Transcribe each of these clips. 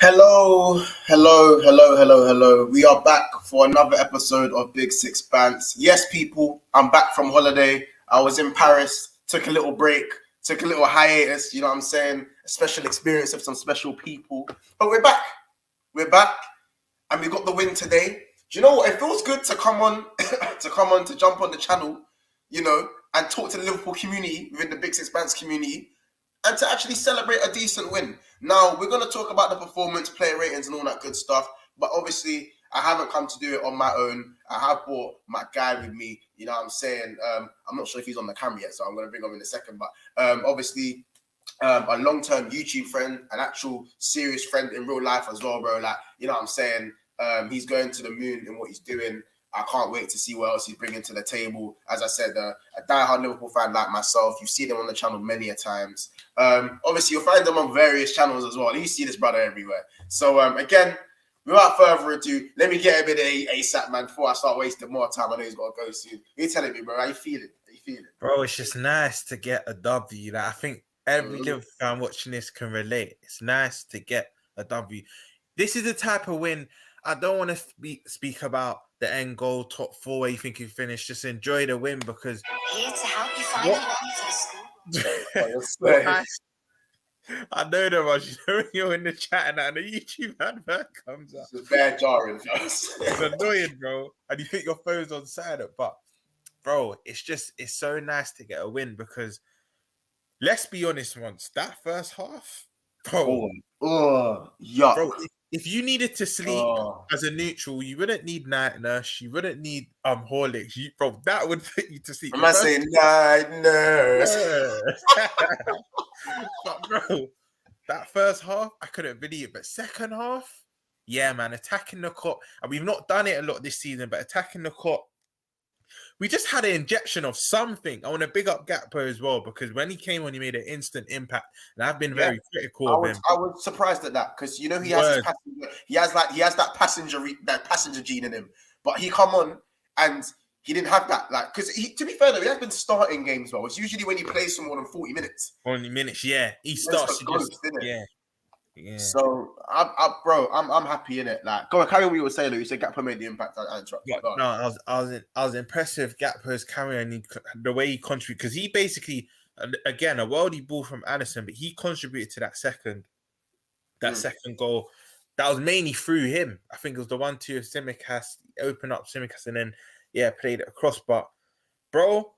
Hello. We are back for another episode of Big Six Bants. Yes, people, I'm back from holiday. I was in Paris, took a little break, took a little hiatus, you know what I'm saying? A special experience of some special people. But we're back. We're back, and we got the win today. Do you know what? It feels good to come on, to jump on the channel, and talk to the Liverpool community within the Big Six Bants community and to actually celebrate a decent win. Now, we're going to talk about the performance, player ratings, and all that good stuff. But obviously, I haven't come to do it on my own. I have brought my guy with me. You know what I'm saying? I'm not sure if he's on the camera yet, so I'm going to bring him in a second. But obviously, a long-term YouTube friend, an actual serious friend in real life as well, bro. Like, you know what I'm saying? He's going to the moon in what he's doing. I can't wait to see what else he's bringing to the table. As I said, a diehard Liverpool fan like myself. You've seen him on the channel many a times. Obviously, you'll find him on various channels as well. You see this brother everywhere. So, again, without further ado, let me get him in ASAP, man, before I start wasting more time. I know he's got to go soon. You're telling me, bro, how you feeling? Bro, it's just nice to get a W. Like, I think every Liverpool fan watching this can relate. It's nice to get a W. This is the type of win. I don't want to speak about the end goal, top four, where you think you finish. Just enjoy the win because here to help you find an answer. I know that much. You know when you're in the chat and the YouTube advert comes up. It's bad jarring. It's annoying, bro. And you think your phone's on silent, but bro, it's so nice to get a win because let's be honest once, that first half, bro. Yuck. Bro, if you needed to sleep as a neutral, you wouldn't need night nurse, you wouldn't need Horlicks. Bro, that would put you to sleep. I'm not saying night nurse. But bro, that first half, I couldn't believe it. But second half, yeah, man, attacking the cop. And we've not done it a lot this season, but attacking the cop, we just had an injection of something. I want to big up Gakpo as well because when he came on, he made an instant impact, and I've been very critical of him. I was surprised at that because he has that passenger gene in him, but he come on and he didn't have that. Like, because to be fair though, he has been starting games well. It's usually when he plays for more than 40 minutes. 40 minutes, yeah. He starts, yeah. So, I'm happy in it. Like, go on, carry on what you were saying. You said Gakpo made the impact. I interrupted. Yeah, no, I was impressed with Gakpo's carry and the way he contributed because he basically, again, a worldie ball from Addison, but he contributed to that second goal. That was mainly through him. I think it was the 1-2 of Tsimikas, open up Tsimikas, and then played it across. But bro,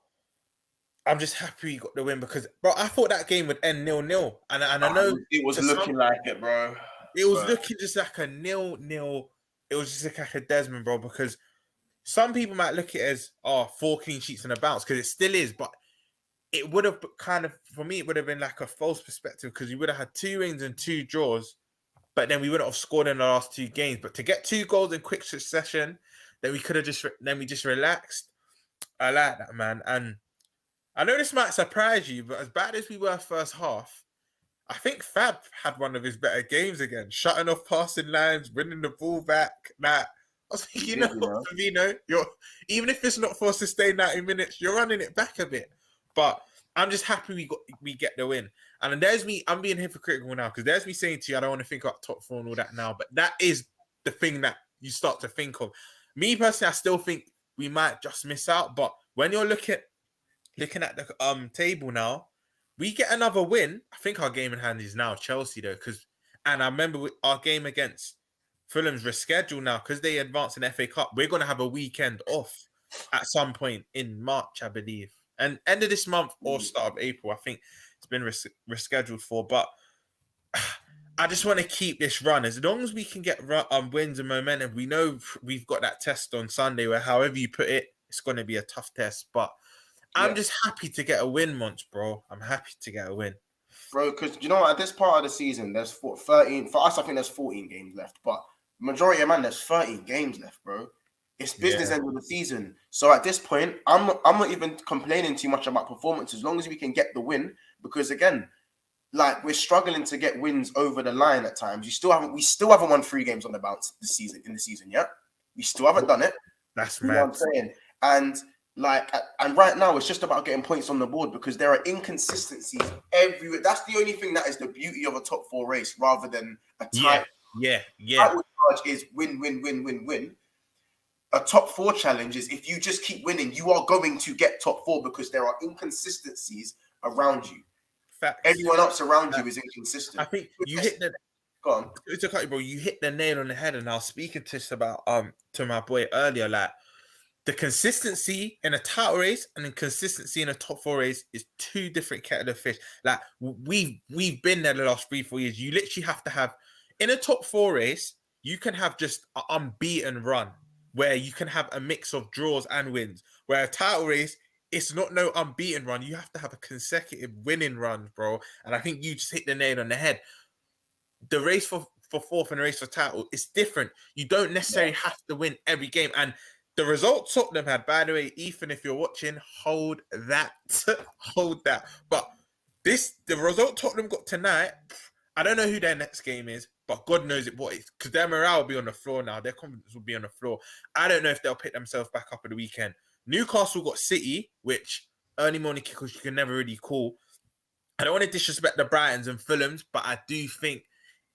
I'm just happy we got the win because, bro, I thought that game would end 0-0. And I know it was looking like it, bro. It was looking just like a 0-0. It was just like a Desmond, bro, because some people might look at it as, 4 clean sheets and a bounce, because it still is, but it would have for me, it would have been like a false perspective because we would have had 2 wins and 2 draws, but then we wouldn't have scored in the last 2 games. But to get 2 goals in quick succession, then we could have just relaxed. I like that, man. And I know this might surprise you, but as bad as we were first half, I think Fab had one of his better games again, shutting off passing lines, winning the ball back. I was thinking, Firmino, even if it's not for a sustained 90 minutes, you're running it back a bit. But I'm just happy we get the win. And then there's me, I'm being hypocritical now, because there's me saying to you, I don't want to think about top 4 and all that now, but that is the thing that you start to think of. Me personally, I still think we might just miss out, but when you're looking at the table now, we get another win. I think our game in hand is now Chelsea though, and I remember our game against Fulham's rescheduled now because they advanced in FA Cup. We're going to have a weekend off at some point in March, I believe, and end of this month or start of April. I think it's been rescheduled for, but I just want to keep this run. As long as we can get wins and momentum, we know we've got that test on Sunday where however you put it, it's going to be a tough test, but I'm just happy to get a win, Monch, bro. I'm happy to get a win. Bro, because you know what? At this part of the season, there's 13. For us, I think there's 14 games left. But majority of there's 13 games left, bro. It's business end of the season. So at this point, I'm not even complaining too much about performance as long as we can get the win. Because again, like we're struggling to get wins over the line at times. We still haven't won 3 games on the bounce this season. In the season, yeah, we still haven't done it. That's mad. You know what I'm saying? And right now it's just about getting points on the board because there are inconsistencies everywhere. That's the only thing that is the beauty of a top 4 race rather than a tight Yeah. Title charge is win, win, win, win, win. A top 4 challenge is if you just keep winning, you are going to get top 4 because there are inconsistencies around you. Facts. Everyone else around you is inconsistent. I think you hit the. Go on. It's okay, bro. You hit the nail on the head, and I was speaking to this about to my boy earlier. Like the consistency in a title race and the consistency in a top 4 race is 2 different kettle of fish. Like we've been there the last 3-4 years. You literally have to have in a top 4 race. You can have just an unbeaten run where you can have a mix of draws and wins. Where a title race, it's not no unbeaten run. You have to have a consecutive winning run, bro. And I think you just hit the nail on the head. The race for 4th and the race for title is different. You don't necessarily have to win every game. And the result Tottenham had, by the way, Ethan, if you're watching, hold that. Hold that. But the result Tottenham got tonight, I don't know who their next game is, but God knows it what is. Because their morale will be on the floor now. Their confidence will be on the floor. I don't know if they'll pick themselves back up at the weekend. Newcastle got City, which early morning kickers you can never really call. I don't want to disrespect the Brightons and Fulhams, but I do think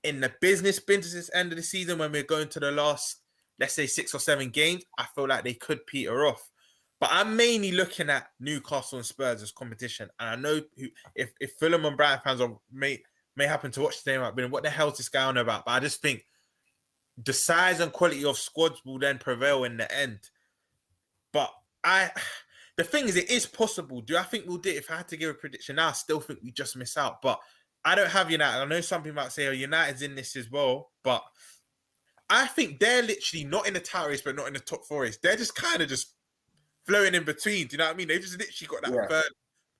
in the business end of the season, when we're going to the last, let's say 6 or 7 games, I feel like they could peter off. But I'm mainly looking at Newcastle and Spurs as competition. And I know if Fulham and Brighton fans may happen to watch the game, I've been, what the hell is this guy on about? But I just think the size and quality of squads will then prevail in the end. But the thing is, it is possible. Do I think we'll do it? If I had to give a prediction now, I still think we just miss out. But I don't have United. I know some people might say, oh, United's in this as well. But I think they're literally not in the title race, but not in the top 4 race. They're just kind of just flowing in between. Do you know what I mean? They've just literally got that third,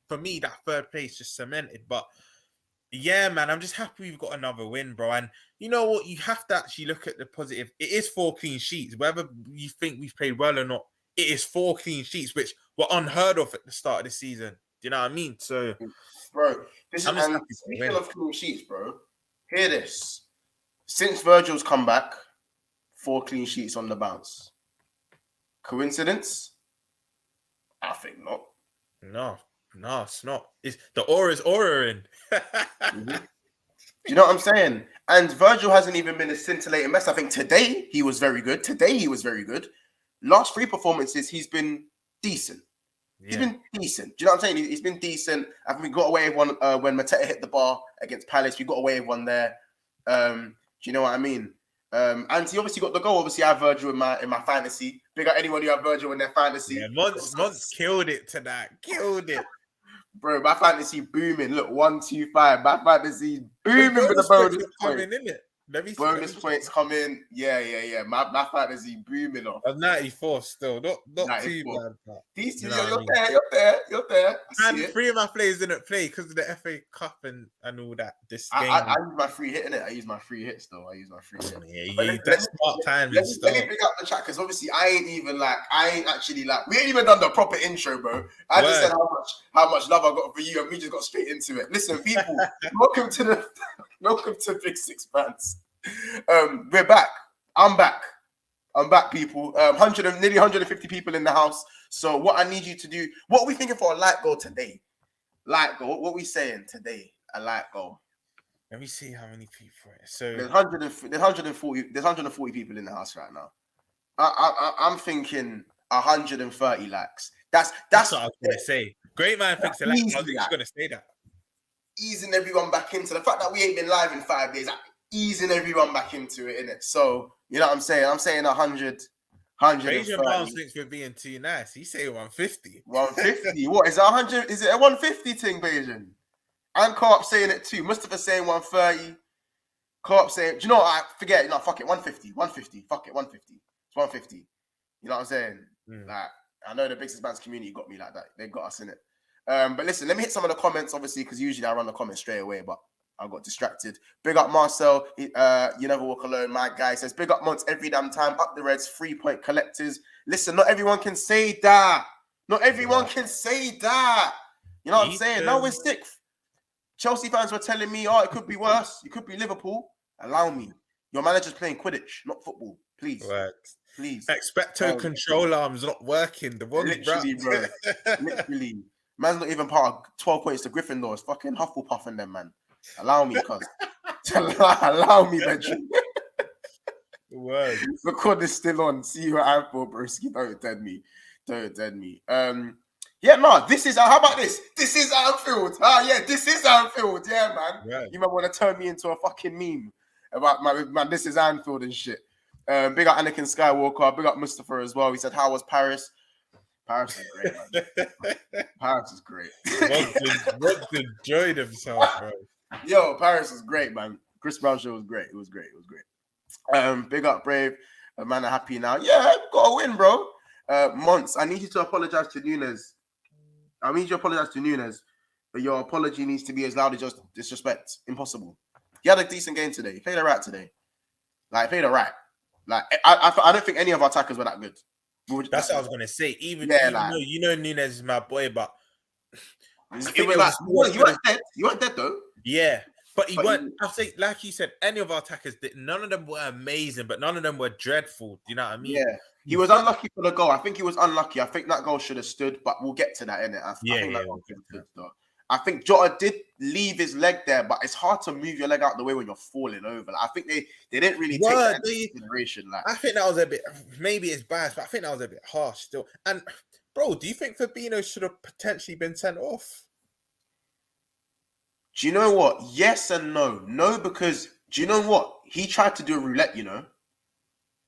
for me, that 3rd place just cemented. But yeah, man, I'm just happy we've got another win, bro. And you know what? You have to actually look at the positive. It is 4 clean sheets. Whether you think we've played well or not, it is 4 clean sheets, which were unheard of at the start of the season. Do you know what I mean? So, bro, speaking of clean sheets, bro, hear this. Since Virgil's come back, 4 clean sheets on the bounce. Coincidence? I think not. No, it's not. It's the aura's aura-ing. Mm-hmm. Do you know what I'm saying? And Virgil hasn't even been a scintillating mess. I think today he was very good. Last 3 performances, he's been decent. Yeah. He's been decent. Do you know what I'm saying? He's been decent. I think we got away with one when Mateta hit the bar against Palace. We got away with one there. Do you know what I mean? And he obviously got the goal. Obviously, I have Virgil in my fantasy. Big up anyone who have Virgil in their fantasy. Yeah, Monts killed it tonight. Killed it. Bro, my fantasy booming. Look, 1, 2, 5. My fantasy booming with the bonus coming in it. Bonus points coming. Yeah. My fantasy booming off. 94 still. Not 94. Too bad. Decent. You're there. And 3 of my players didn't play because of the FA Cup and all that. This game. I use my free hit, innit? I use my free hits though. Yeah, that's smart time. Let me pick up the chat because obviously I ain't actually we ain't even done the proper intro, bro. I just said how much love I got for you and we just got straight into it. Listen, people, welcome to Big Six Fans. We're back. I'm back, people. Nearly 150 people in the house. So what I need you to do, what are we thinking for a light goal today? Light goal. What are we saying today? A light goal. Let me see how many people. So there's 140 people in the house right now. I'm thinking 130 likes. That's what I was gonna say. Great man thinks a like. I was just gonna say that. Easing everyone back into the fact that we ain't been live in 5 days. Easing everyone back into it, innit? So, you know what I'm saying? I'm saying 100. Asian Bounce thinks we're being too nice. He say 150. 150. What is it? 100? Is it a 150 thing, Bayesian? And Co-op saying it too. Mustafa saying 130. Co-op saying, do you know what? I forget. No, fuck it. 150. Fuck it. 150. It's 150. You know what I'm saying? Like, I know the Big Six Bands community got me like that. They got us in it. But listen, let me hit some of the comments, obviously, because usually I run the comments straight away, but I got distracted. Big up Marcel. You never walk alone. My guy says, big up Monts every damn time. Up the Reds, 3-point collectors. Listen, not everyone can say that. You know what I'm saying? Now we're 6th. Chelsea fans were telling me, it could be worse. It could be Liverpool. Allow me. Your manager's playing Quidditch, not football. Please. Right. Please. Expecto control arms not working. The one literally, bro. Literally. Man's not even part of 12 points to Gryffindor. It's fucking Hufflepuff and them, man. Allow me, cuz. Allow me, Virgil. Word. Record is still on. See you at Anfield, broski. Don't dead me. Don't dead me. Yeah, no, this is how about this? This is Anfield. Yeah, this is Anfield. Yeah, man. Right. You might want to turn me into a fucking meme about my this is Anfield and shit. Big up Anakin Skywalker, big up Mustafa as well. He said, how was Paris? Paris is great, man. Paris is great. Rob enjoyed himself, bro. Yo, Paris is great, man. Chris Brown show was great. It was great. Big up Brave. Man are happy now. Yeah, got a win, bro. Monts, I need you to apologize to Nunes. But your apology needs to be as loud as just disrespect. Impossible. He had a decent game today. He played all right today. Like, played all right. Like, I don't think any of our attackers were that good. That's what I was going to say. Even like, though, you know Nunes is my boy, but... It was like, you weren't dead. You weren't dead, though. Yeah. But he weren't... I say, like you said, any of our attackers, none of them were amazing, but none of them were dreadful. Do you know what I mean? Yeah. He was unlucky for the goal. I think he was unlucky. I think that goal should have stood, but we'll get to that, innit? I think that goal should have stood, though. I think Jota did leave his leg there, but it's hard to move your leg out the way when you're falling over. Like, I think they didn't really take that into consideration. Like, I think that was a bit, maybe it's biased, but I think that was a bit harsh still. And, bro, do you think Fabinho should have potentially been sent off? Do you know what? Yes and no. No, because do you know what? He tried to do a roulette, you know?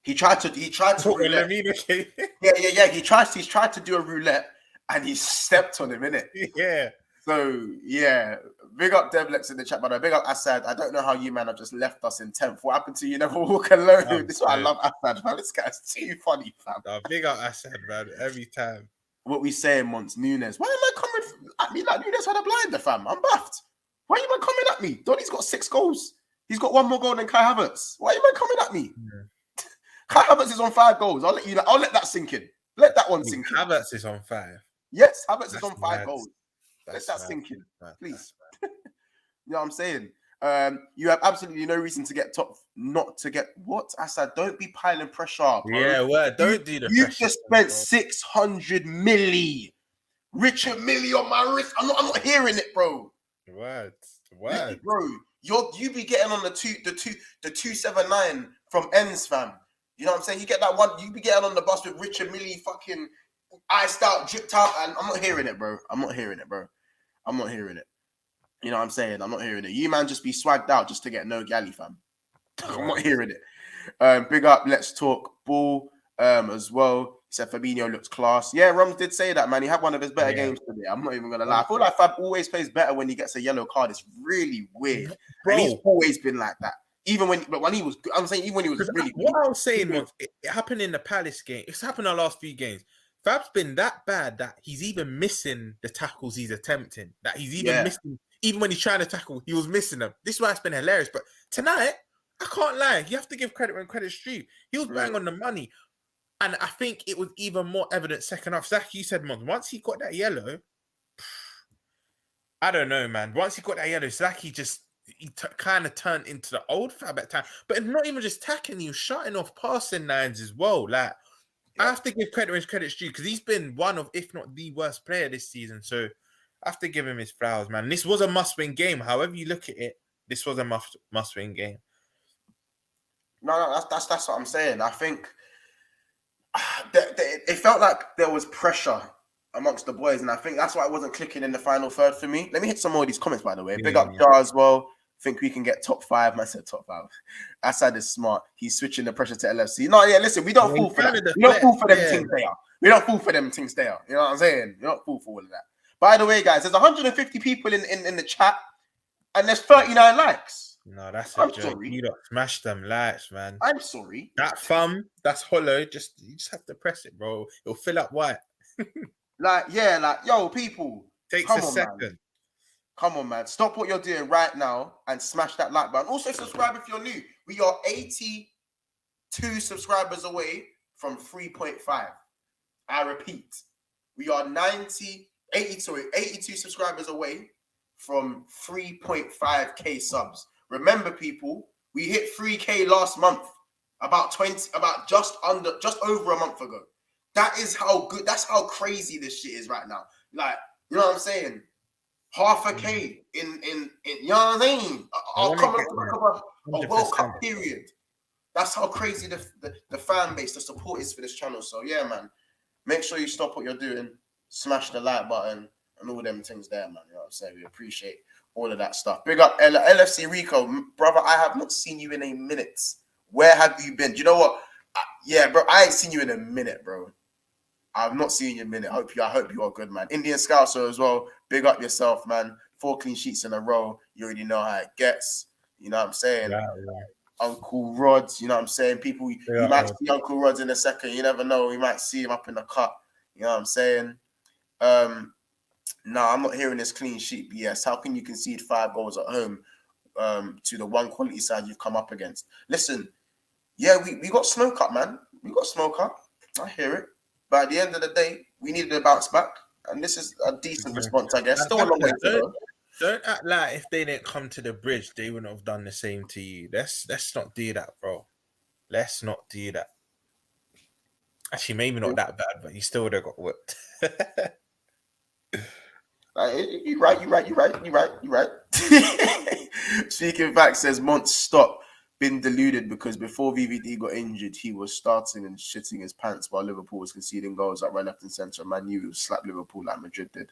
He tried to roulette. Yeah. He tried to do a roulette and he stepped on him, innit? Yeah. So, yeah. Big up Devlex in the chat, by the way. Big up Assad. I don't know how you, man, have just left us in 10th. What happened to you? Never walk alone. This is why I love Assad, man. This guy's too funny, fam. No, big up Assad, man. Every time. What we saying, Monts, Nunes. Why am I coming at me like Nunes had a blinder, fam? I'm buffed. Why are you man coming at me? Donny's got 6 goals. He's got 1 more goal than Kai Havertz. Why are you man coming at me? Yeah. Kai Havertz is on 5 goals. I'll let that sink in. Let that one sink in. Havertz is on 5. Yes, Havertz is on 5 goals. Let that sink in, please. You know what I'm saying? You have absolutely no reason to get not to get what? I said, don't be piling pressure up, bro. Yeah, well, don't do the pressure. You just spent 600 milli. Richard Milli on my wrist. I'm not hearing it, bro. What? Bro, you be getting on the 279 from ends, fam. You know what I'm saying? You get that one, you be getting on the bus with Richard Milli fucking iced out, dripped out, and I'm not hearing it, bro. I'm not hearing it. You know what I'm saying? I'm not hearing it. You man just be swagged out just to get no galley, fam. I'm not hearing it. Big up, let's talk ball as well. He said Fabinho looks class. Yeah, Rums did say that, man. He had one of his better games today. I'm not even going to lie. I feel like Fab always plays better when he gets a yellow card. It's really weird. Bro. And he's always been like that. Even when he was really what I was saying was, it happened in the Palace game. It's happened in the last few games. Fab's been that bad that he's even missing the tackles he's attempting. That he's even missing, even when he's trying to tackle, he was missing them. This is why it's been hilarious. But tonight, I can't lie. You have to give credit when credit's due. He was bang on the money. And I think it was even more evident second half. Zach, you said, once he got that yellow, I don't know, man. Once he got that yellow, Zach, he kind of turned into the old Fab at time. But not even just tackling, he was shutting off passing lines as well. Like, I have to give credit when credit's due because he's been one of, if not the worst player this season. So I have to give him his flowers, man. This was a must-win game. However you look at it, this was a must-win game. No, that's what I'm saying. I think it felt like there was pressure amongst the boys, and I think that's why it wasn't clicking in the final third for me. Let me hit some more of these comments, by the way. Big up Jar as well. Think we can get top 5. I said top 5. Assad is smart. He's switching the pressure to LFC. No, yeah, listen, we don't fall for that. We don't fall for them things there. We don't fall for them things there. You know what I'm saying? We don't fall for all of that. By the way, guys, there's 150 people in the chat, and there's 39 likes. No, that's a joke. Sorry. You don't smash them likes, man. I'm sorry. That thumb, that's hollow. You just have to press it, bro. It'll fill up white. Yo, people. Takes a second. Man. Come on, man. Stop what you're doing right now and smash that like button. Also, subscribe if you're new. We are 82 subscribers away from 3.5. I repeat, we are 82 subscribers away from 3.5k subs. Remember, people, we hit 3k last month, just over a month ago. That is how good, that's how crazy this shit is right now. Like, you know what I'm saying? Half a K in you know what I'm saying? I'll come up a World Cup period. That's how crazy the fan base, the support is for this channel. So yeah, man, make sure you stop what you're doing, smash the like button, and all them things there, man. You know what I'm saying? We appreciate all of that stuff. Big up LFC Rico, brother. I have not seen you in a minute. Where have you been? Do you know what? Yeah, bro, I ain't seen you in a minute, bro. I've not seen you in a minute. I hope you are good, man. Indian Scouser as well. Big up yourself, man. 4 clean sheets in a row. You already know how it gets. You know what I'm saying? Yeah. Uncle Rods, you know what I'm saying? People, you might see Uncle Rods in a second. You never know. You might see him up in the cut. You know what I'm saying? No, I'm not hearing this clean sheet BS. How can you concede 5 goals at home to the one quality side you've come up against? Listen, yeah, we got smoke up, man. We got smoke up. I hear it. But at the end of the day, we needed a bounce back. And this is a decent response, I guess. Still a long way to go. Don't act like if they didn't come to the bridge, they wouldn't have done the same to you. Let's not do that, bro. Let's not do that. Actually, maybe not that bad, but you still would have got whipped. You're right. Speaking back says Mont stop. Been deluded because before VVD got injured, he was starting and shitting his pants while Liverpool was conceding goals right left and centre. Man knew he would slap Liverpool like Madrid did.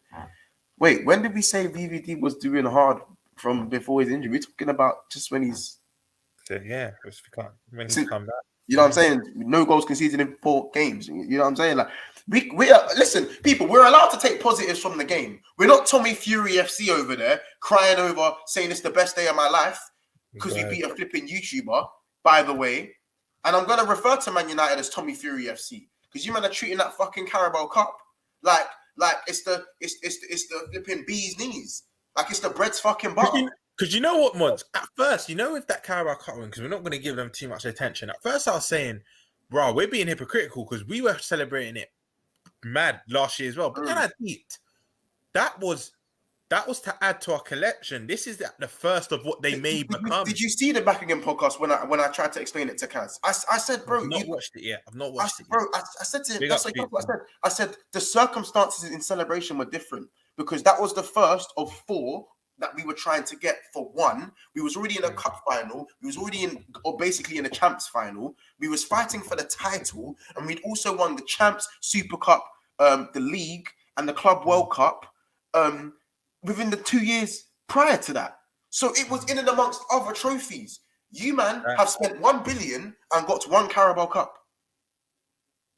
Wait, when did we say VVD was doing hard from before his injury? We're talking about just when he's... Yeah, when he's come back. You know what I'm saying? No goals conceded in 4 games. You know what I'm saying? Like we are, listen, people, we're allowed to take positives from the game. We're not Tommy Fury FC over there crying over saying it's the best day of my life because we beat a flipping YouTuber, by the way. And I'm gonna refer to Man United as Tommy Fury FC because you man are treating that fucking Carabao Cup like it's the flipping bee's knees. Like it's the bread's fucking butter. Because you know what, Mons? At first, with that Carabao Cup win, because we're not going to give them too much attention. At first, I was saying, bro, we're being hypocritical because we were celebrating it mad last year as well. But then I peeped. That was to add to our collection. This is the first of what they may become. Did you see the Back Again podcast when I tried to explain it to Kaz? I said, bro, I've not watched it yet. I said to him, that's like what I said. I said the circumstances in celebration were different because that was the first of 4 that we were trying to get for 1. We was already in a cup final. We was already basically in a champs final. We was fighting for the title, and we'd also won the champs, Super Cup, the league, and the Club World Cup within the 2 years prior to that. So it was in and amongst other trophies. You, man, have spent 1 billion and got 1 Carabao Cup.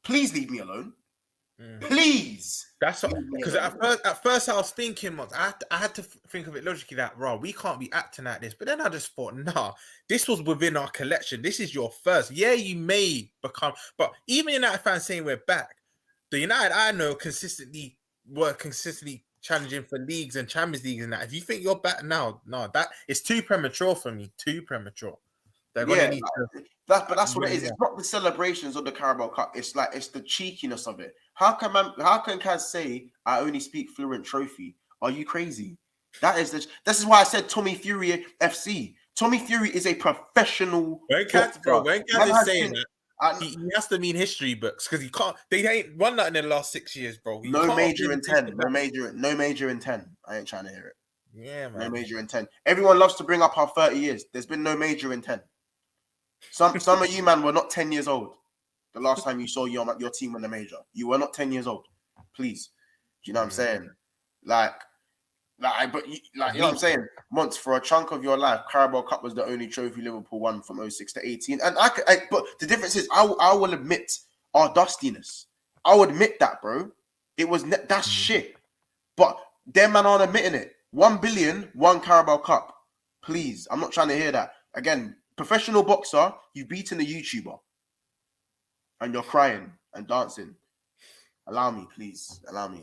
Please leave me alone. Please. That's because at first I was thinking, I had to think of it logically that, we can't be acting like this. But then I just thought, nah, this was within our collection. This is your first. Yeah, you may become, but even United fans saying we're back, the United I know were consistently challenging for leagues and Champions Leagues and that. If you think you're back now, no, that is too premature for me. Too premature. They're gonna need to. That's what it is. It's not the celebrations of the Carabao Cup. It's the cheekiness of it. How can Kaz say I only speak fluent trophy? Are you crazy? This is why I said Tommy Fury FC. Tommy Fury is a professional. When Kaz is saying that, he has to mean history books because he can't. They ain't won that in the last 6 years, bro. No major in 10. No major in 10. I ain't trying to hear it. Yeah, man. No major in 10. Everyone loves to bring up our 30 years. There's been no major in 10. Some of you, man, were not 10 years old the last time you saw your team win the major. You were not 10 years old. Please. Do you know what I'm saying? You know what I'm saying? Months for a chunk of your life, Carabao Cup was the only trophy Liverpool won from 06 to 18. And but the difference is, I will admit our dustiness. I'll admit that, bro. That's shit. But them man aren't admitting it. 1 billion, 1 Carabao Cup. Please. I'm not trying to hear that. Again, professional boxer, you've beaten a YouTuber. And you're crying and dancing. Allow me, please. Allow me.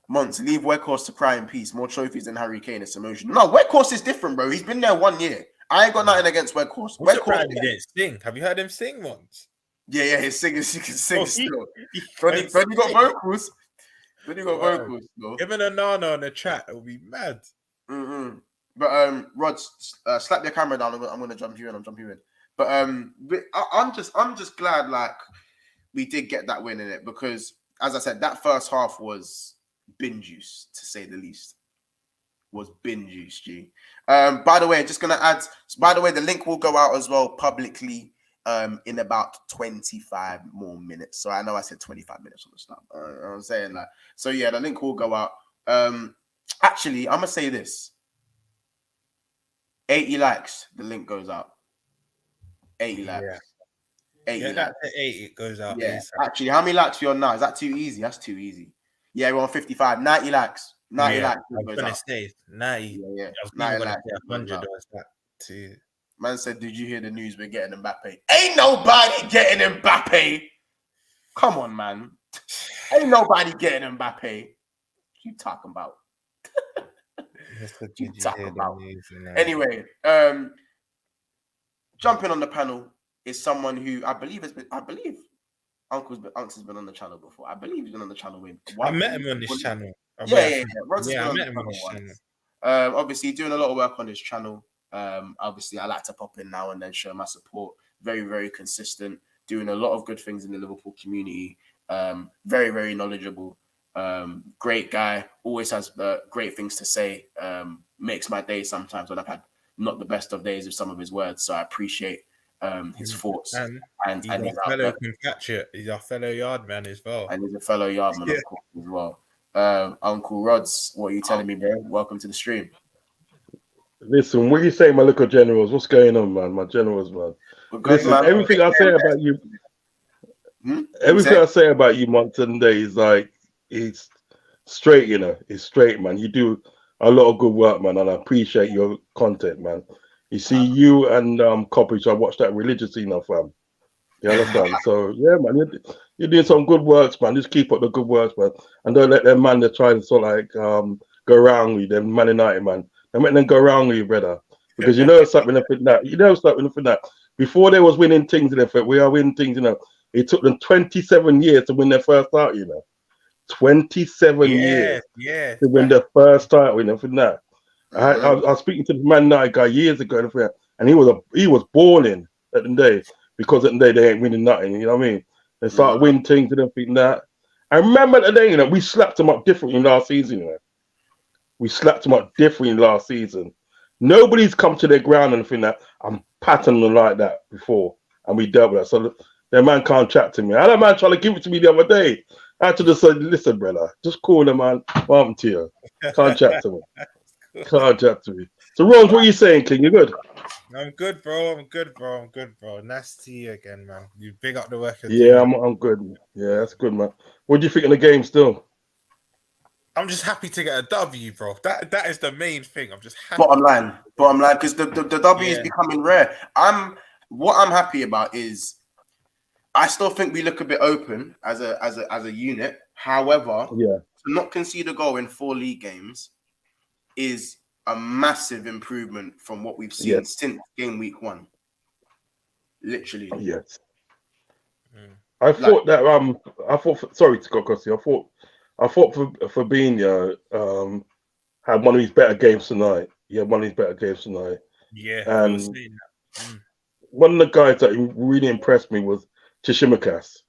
Months, leave Weghorst to cry in peace. More trophies than Harry Kane. It's emotional. No, Weghorst is different, bro. He's been there 1 year. I ain't got nothing against Weghorst. Weghorst didn't sing. Have you heard him sing once? Yeah, he's singing. He can sing still. When you got vocals. No. Even a Nana on the track, it'll be mad. Mm-hmm. But Rod, slap your camera down. I'm gonna jump you in. But I'm just glad we did get that win in it because, as I said, that first half was bin juice to say the least. was bin juice, G. By the way, just gonna add. By the way, the link will go out as well publicly in about 25 more minutes. So I know I said 25 minutes on the start. I'm saying that. So yeah, the link will go out. Actually, I'm gonna say this. 80 likes, the link goes out. 80 likes. Yeah. 80 likes. That's 80, it goes out. Yeah. ASAP. Actually, how many likes are you on now? Is that too easy? That's too easy. Yeah, we're on 55. 90 likes. 90 likes. I was gonna say 90. Yeah. I was 90 gonna likes. say 100 or that too. Man said, did you hear the news? We're getting Mbappe. Ain't nobody getting Mbappe. Come on, man. Ain't nobody getting Mbappe. What you talking about? You talking about? Anyway, jumping on the panel is someone who I believe Uncle's been on the channel before. I believe he's been on the channel with. I met him on this channel. Yeah. I met him on this channel. Obviously, doing a lot of work on this channel. Obviously, I like to pop in now and then, show my support. Very, very consistent. Doing a lot of good things in the Liverpool community. Very, very knowledgeable. Great guy. Always has great things to say. Makes my day sometimes when I've had not the best of days with some of his words. So I appreciate his thoughts. And he's a fellow compatriot. He's a fellow yardman as well. And he's a fellow yardman, of course, as well. Uncle Rods, what are you telling me, bro? Welcome to the stream. Listen, what are you saying, my little generals? What's going on, man? My generals, man. Listen, everything I say about you, everything I say about you, Monson Day, is like, it's straight, you know. It's straight, man. You do a lot of good work, man, and I appreciate your content, man. You see, you and Coppage, I watch that religiously now, fam. You understand? So, yeah, man, you're doing some good works, man. Just keep up the good works, man. And don't let them man that try to sort of like go around with them, Man United, man. Don't let them go around with you, brother. Because you know something for that. You know something for that. Before they was winning things in their we are winning things, you know. It took them 27 years to win their first title, you know. 27 years to win their first title, you know, for that. I was speaking to the Man United guy years ago, and he was balling at the day because at the day they ain't winning nothing. You know what I mean? They start winning things and everything that. I remember the day, you know, we slapped them up differently last season. You know, we slapped them up differently last season. Nobody's come to their ground and anything that I'm patterning them like that before, and we dealt with that. So their man can't chat to me. I had a man trying to give it to me the other day. I had to just say, listen, brother, just call them, man. What happened to you? Can't chat to me. Can't chat to me. So, Rose, what are you saying, King? You good? I'm good, bro. I'm good, bro. Nice to see you again, man. You big up the work. Yeah, I'm good. Yeah, that's good, man. What do you think of the game still? I'm just happy to get a W, bro. That is the main thing. I'm just happy. Bottom line, because the W is becoming rare. What I'm happy about is I still think we look a bit open as a unit. However, to not concede a goal in 4 league games is a massive improvement from what we've seen since game week 1. Literally. Yes. I thought sorry to go across you. I thought Fabinho had one of his better games tonight. He had one of his better games tonight. Yeah. And one of the guys that really impressed me was Tsimikas.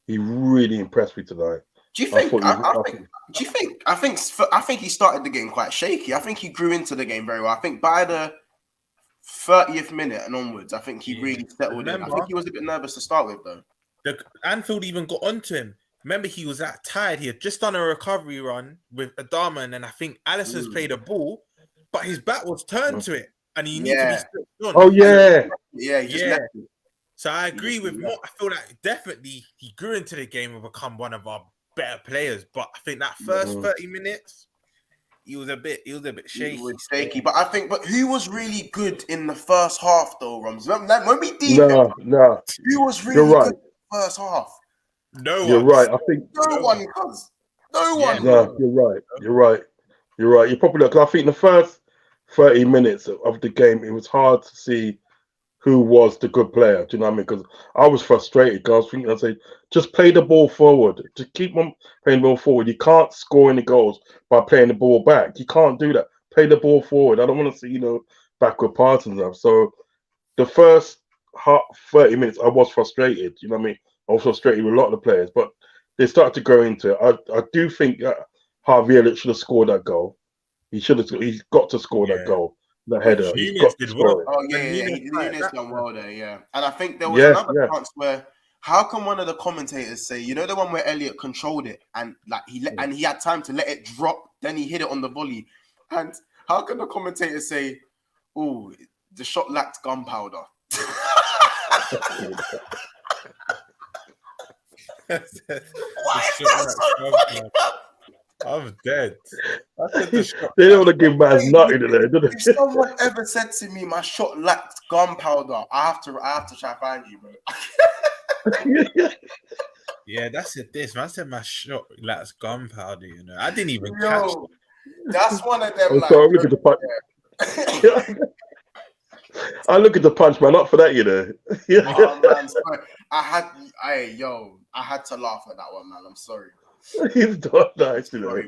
He really impressed me tonight. Do you think? I think he started the game quite shaky. I think he grew into the game very well. I think by the 30th minute and onwards, I think he really settled in. I think he was a bit nervous to start with, though. Anfield even got onto him. Remember, he was that tired. He had just done a recovery run with Adama, and then I think Alisson's played a ball, but his back was turned to it, and he needed to be switched on. Oh yeah, he just left it. So I agree with Mott. I feel like definitely he grew into the game and become one of our better players. But I think that first 30 minutes, he was a bit shaky. He was shaky. But who was really good in the first half though, Rums? When we deep no. Who was really good in the first half? No one. You're right. I think no one. No, you're right. You're probably because I think the first 30 minutes of the game, it was hard to see who was the good player. Do you know what I mean? Because I was frustrated. Because I was thinking, I say, just play the ball forward. Just keep on playing the ball forward. You can't score any goals by playing the ball back. You can't do that. Play the ball forward. I don't want to see backward passes and stuff. So the first 30 minutes, I was frustrated. You know what I mean? I was frustrated with a lot of the players, but they started to go into it. I do think that Javier should have scored that goal. He's got to score that goal, that header. He's Nunes got to did score well. it. Oh yeah, Nunes done well there, yeah. And I think there was another chance where, how can one of the commentators say, you know, the one where Elliot controlled it and like and he had time to let it drop, then he hit it on the volley, and how can the commentator say, "Oh, the shot lacked gunpowder"? Why is that so funny? I'm dead. They don't want to give man nothing to there, do they? If someone ever said to me, "My shot lacked gunpowder," I have to try to find you, bro. Yeah, that's it. This man said my shot lacks gunpowder. You know, I didn't even catch that. That's one of them. Like, look at the punch. I look at the punch, man. Not for that, you know. Oh, man, sorry. I had to laugh at that one, man. I'm sorry. He's not nice, you know.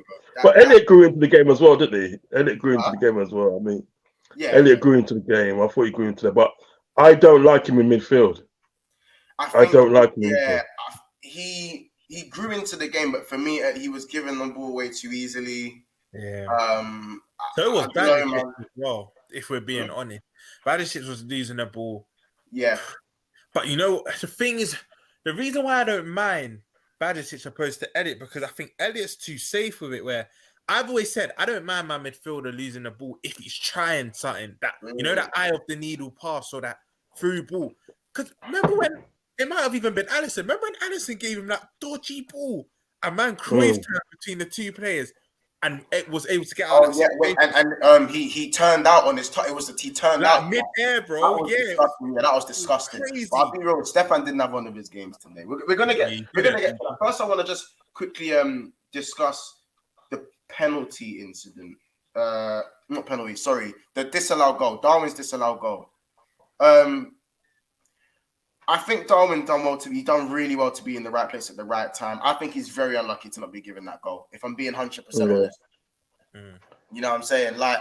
But Elliot grew into the game as well, didn't he? Elliot grew into the game as well. I mean, Elliot grew into the game. I thought he grew into that, but I don't like him in midfield. I don't like him. Yeah, he grew into the game, but for me, he was giving the ball away too easily. Yeah. So it was Badicic as well, if we're being honest. Badicic was losing the ball. Yeah. But you know, the thing is, the reason why I don't mind Badicic opposed to Elliot, because I think Elliot's too safe with it, where I've always said I don't mind my midfielder losing the ball if he's trying something, that you know, that eye of the needle pass or that through ball. Because remember when it might have even been Alisson. Remember when Alisson gave him that dodgy ball and man cruised between the two players and it was able to get out. Oh yeah, wait, and he turned out on his. It was he turned like out mid-air, bro. Yeah, that was disgusting. But I'll be real, Stefan didn't have one of his games today. We're gonna get to that. First, I want to just quickly discuss the penalty incident. Not penalty, sorry, the disallowed goal. Darwin's disallowed goal. I think Darwin done really well to be in the right place at the right time. I think he's very unlucky to not be given that goal, if I'm being 100% honest. You know what I'm saying? Like,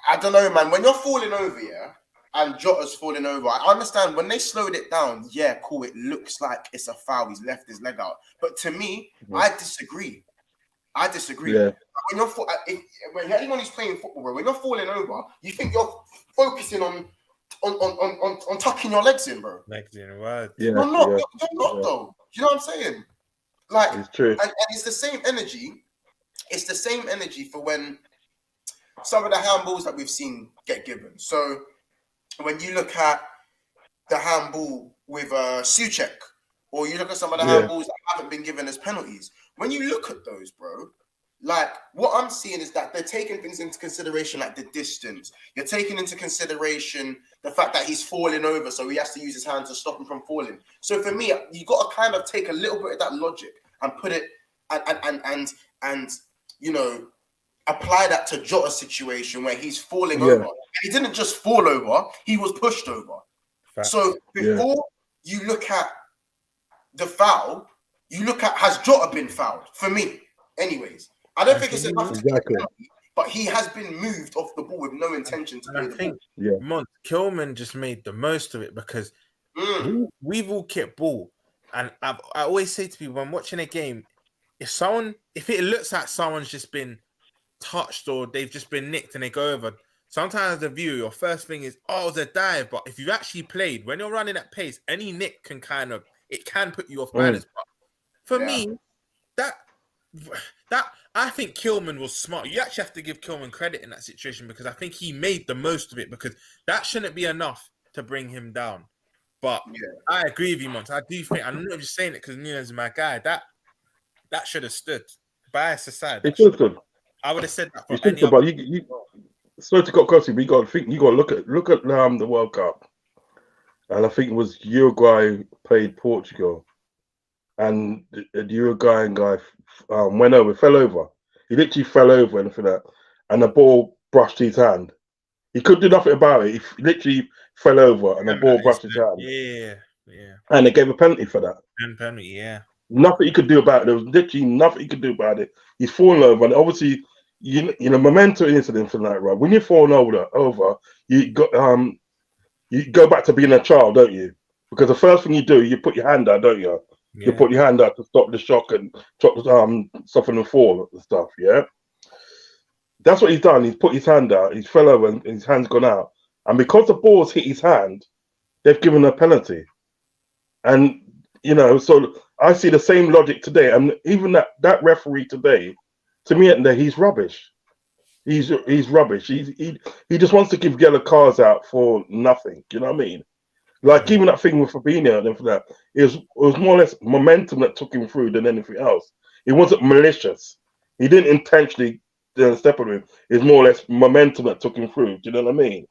I don't know, man. When you're falling over, and Jota's falling over, I understand when they slowed it down, cool, it looks like it's a foul. He's left his leg out. But to me, I disagree. Yeah. When anyone who's playing football, bro, when you're falling over, you think you're focusing on tucking your legs in, bro. Legs in, right? Yeah, you're not though. You know what I'm saying? Like, it's true. And it's the same energy. It's the same energy for when some of the handballs that we've seen get given. So when you look at the handball with Souček, or you look at some of the handballs that haven't been given as penalties, when you look at those, bro, like, what I'm seeing is that they're taking things into consideration, like the distance. You're taking into consideration the fact that he's falling over, so he has to use his hand to stop him from falling. So for me, you got to kind of take a little bit of that logic and put it and you know, apply that to Jota's situation where he's falling over. And he didn't just fall over; he was pushed over. So before you look at the foul, you look at, has Jota been fouled? For me, anyways. I don't think it's enough to get penalty, but he has been moved off the ball with no intention to play the ball. Kilman just made the most of it because we've all kept ball. And I always say to people, when watching a game, if it looks like someone's just been touched or they've just been nicked and they go over, sometimes the view, your first thing is, it's a dive. But if you've actually played, when you're running at pace, any nick can it can put you off balance. But for me, that I think Kilman was smart. You actually have to give Kilman credit in that situation because I think he made the most of it, because that shouldn't be enough to bring him down. But I agree with you, Mont. I do think, I'm not just saying it because Nunes is my guy. That should have stood. Bias aside, it should have stood. I would have said that. But you sorry to cut across you, but you got to look at the World Cup, and I think it was Uruguay played Portugal. And the Uruguayan guy fell over. He literally fell over and for that. And the ball brushed his hand. He couldn't do nothing about it. He literally fell over and the ball brushed his hand. Yeah. And they gave a penalty for that. Penalty, yeah. Nothing he could do about it. There was literally nothing he could do about it. He's fallen over. And obviously, you know, momentum incident for that, right? When you're falling over, you go back to being a child, don't you? Because the first thing you do, you put your hand out, don't you? Yeah. You put your hand out to stop the shock and soften the fall and stuff, That's what he's done. He's put his hand out. He fell over and his hand's gone out. And because the ball's hit his hand, they've given a penalty. And, you know, so I see the same logic today. And even that referee today, to me, he's rubbish. He's rubbish. He just wants to give yellow cards out for nothing. You know what I mean? Like even that thing with Fabinho and for that, it was more or less momentum that took him through than anything else. It wasn't malicious. He didn't intentionally step on him. It's more or less momentum that took him through. Do you know what I mean?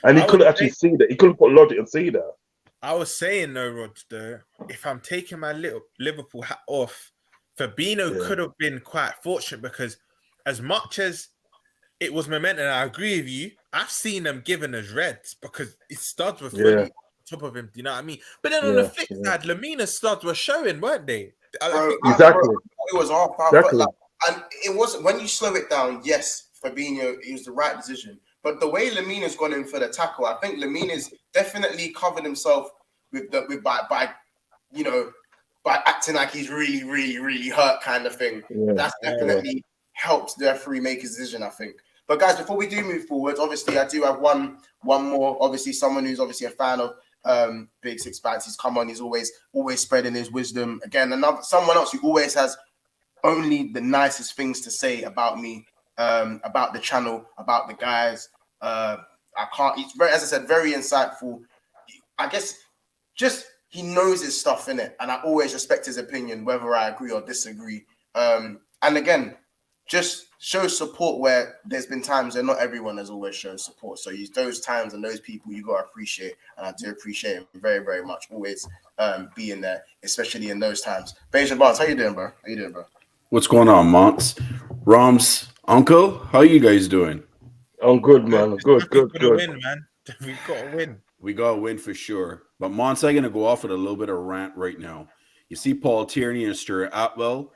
And he couldn't actually see that. He couldn't put logic and see that. I was saying though, Rod, though, if I'm taking my little Liverpool hat off, Fabinho could have been quite fortunate because as much as it was momentum, and I agree with you, I've seen them given as reds because his studs were fully on top of him. Do you know what I mean? But then on the flip side, Lamina's studs were showing, weren't they? Exactly. It was all power. Exactly. And it wasn't, when you slow it down, yes, Fabinho, it was the right decision. But the way Lamina's gone in for the tackle, I think Lamina's definitely covered himself by acting like he's really, really, really hurt kind of thing. Yeah. That's definitely helped the referee make his decision, I think. But guys, before we do move forward, obviously I do have one more. Obviously, someone who's obviously a fan of Big Six Bands. He's come on. He's always spreading his wisdom. Again, someone else who always has only the nicest things to say about me, about the channel, about the guys. He's very, as I said, very insightful. I guess just he knows his stuff in it, and I always respect his opinion, whether I agree or disagree. And again, just show support where there's been times where not everyone has always shown support. So those times and those people you gotta appreciate, and I do appreciate him very, very much. Always being there, especially in those times. Beijing Barnes, how you doing, bro? What's going on, Monts? Rom's uncle, how you guys doing? I'm good, man. Good. Win, man. We got to win. We got to win for sure. But Monts, I'm gonna go off with a little bit of rant right now. You see Paul Tierney and Stuart Atwell.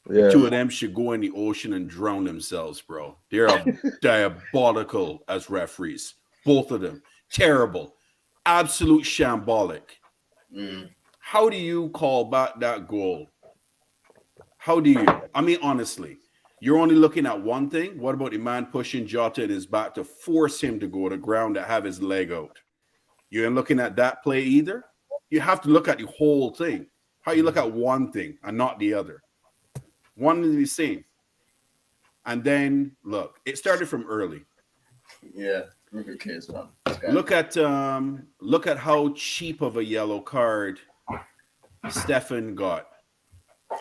Yeah. The two of them should go in the ocean and drown themselves, bro. They're diabolical as referees. Both of them. Terrible. Absolute shambolic. How do you call back that goal? How do you? I mean, honestly, you're only looking at one thing. What about the man pushing Jota in his back to force him to go to the ground to have his leg out? You ain't looking at that play either. You have to look at the whole thing. How you look at one thing and not the other. One is the same. And then look, it started from early. Yeah, look at kids, man. Look at how cheap of a yellow card Stefan got.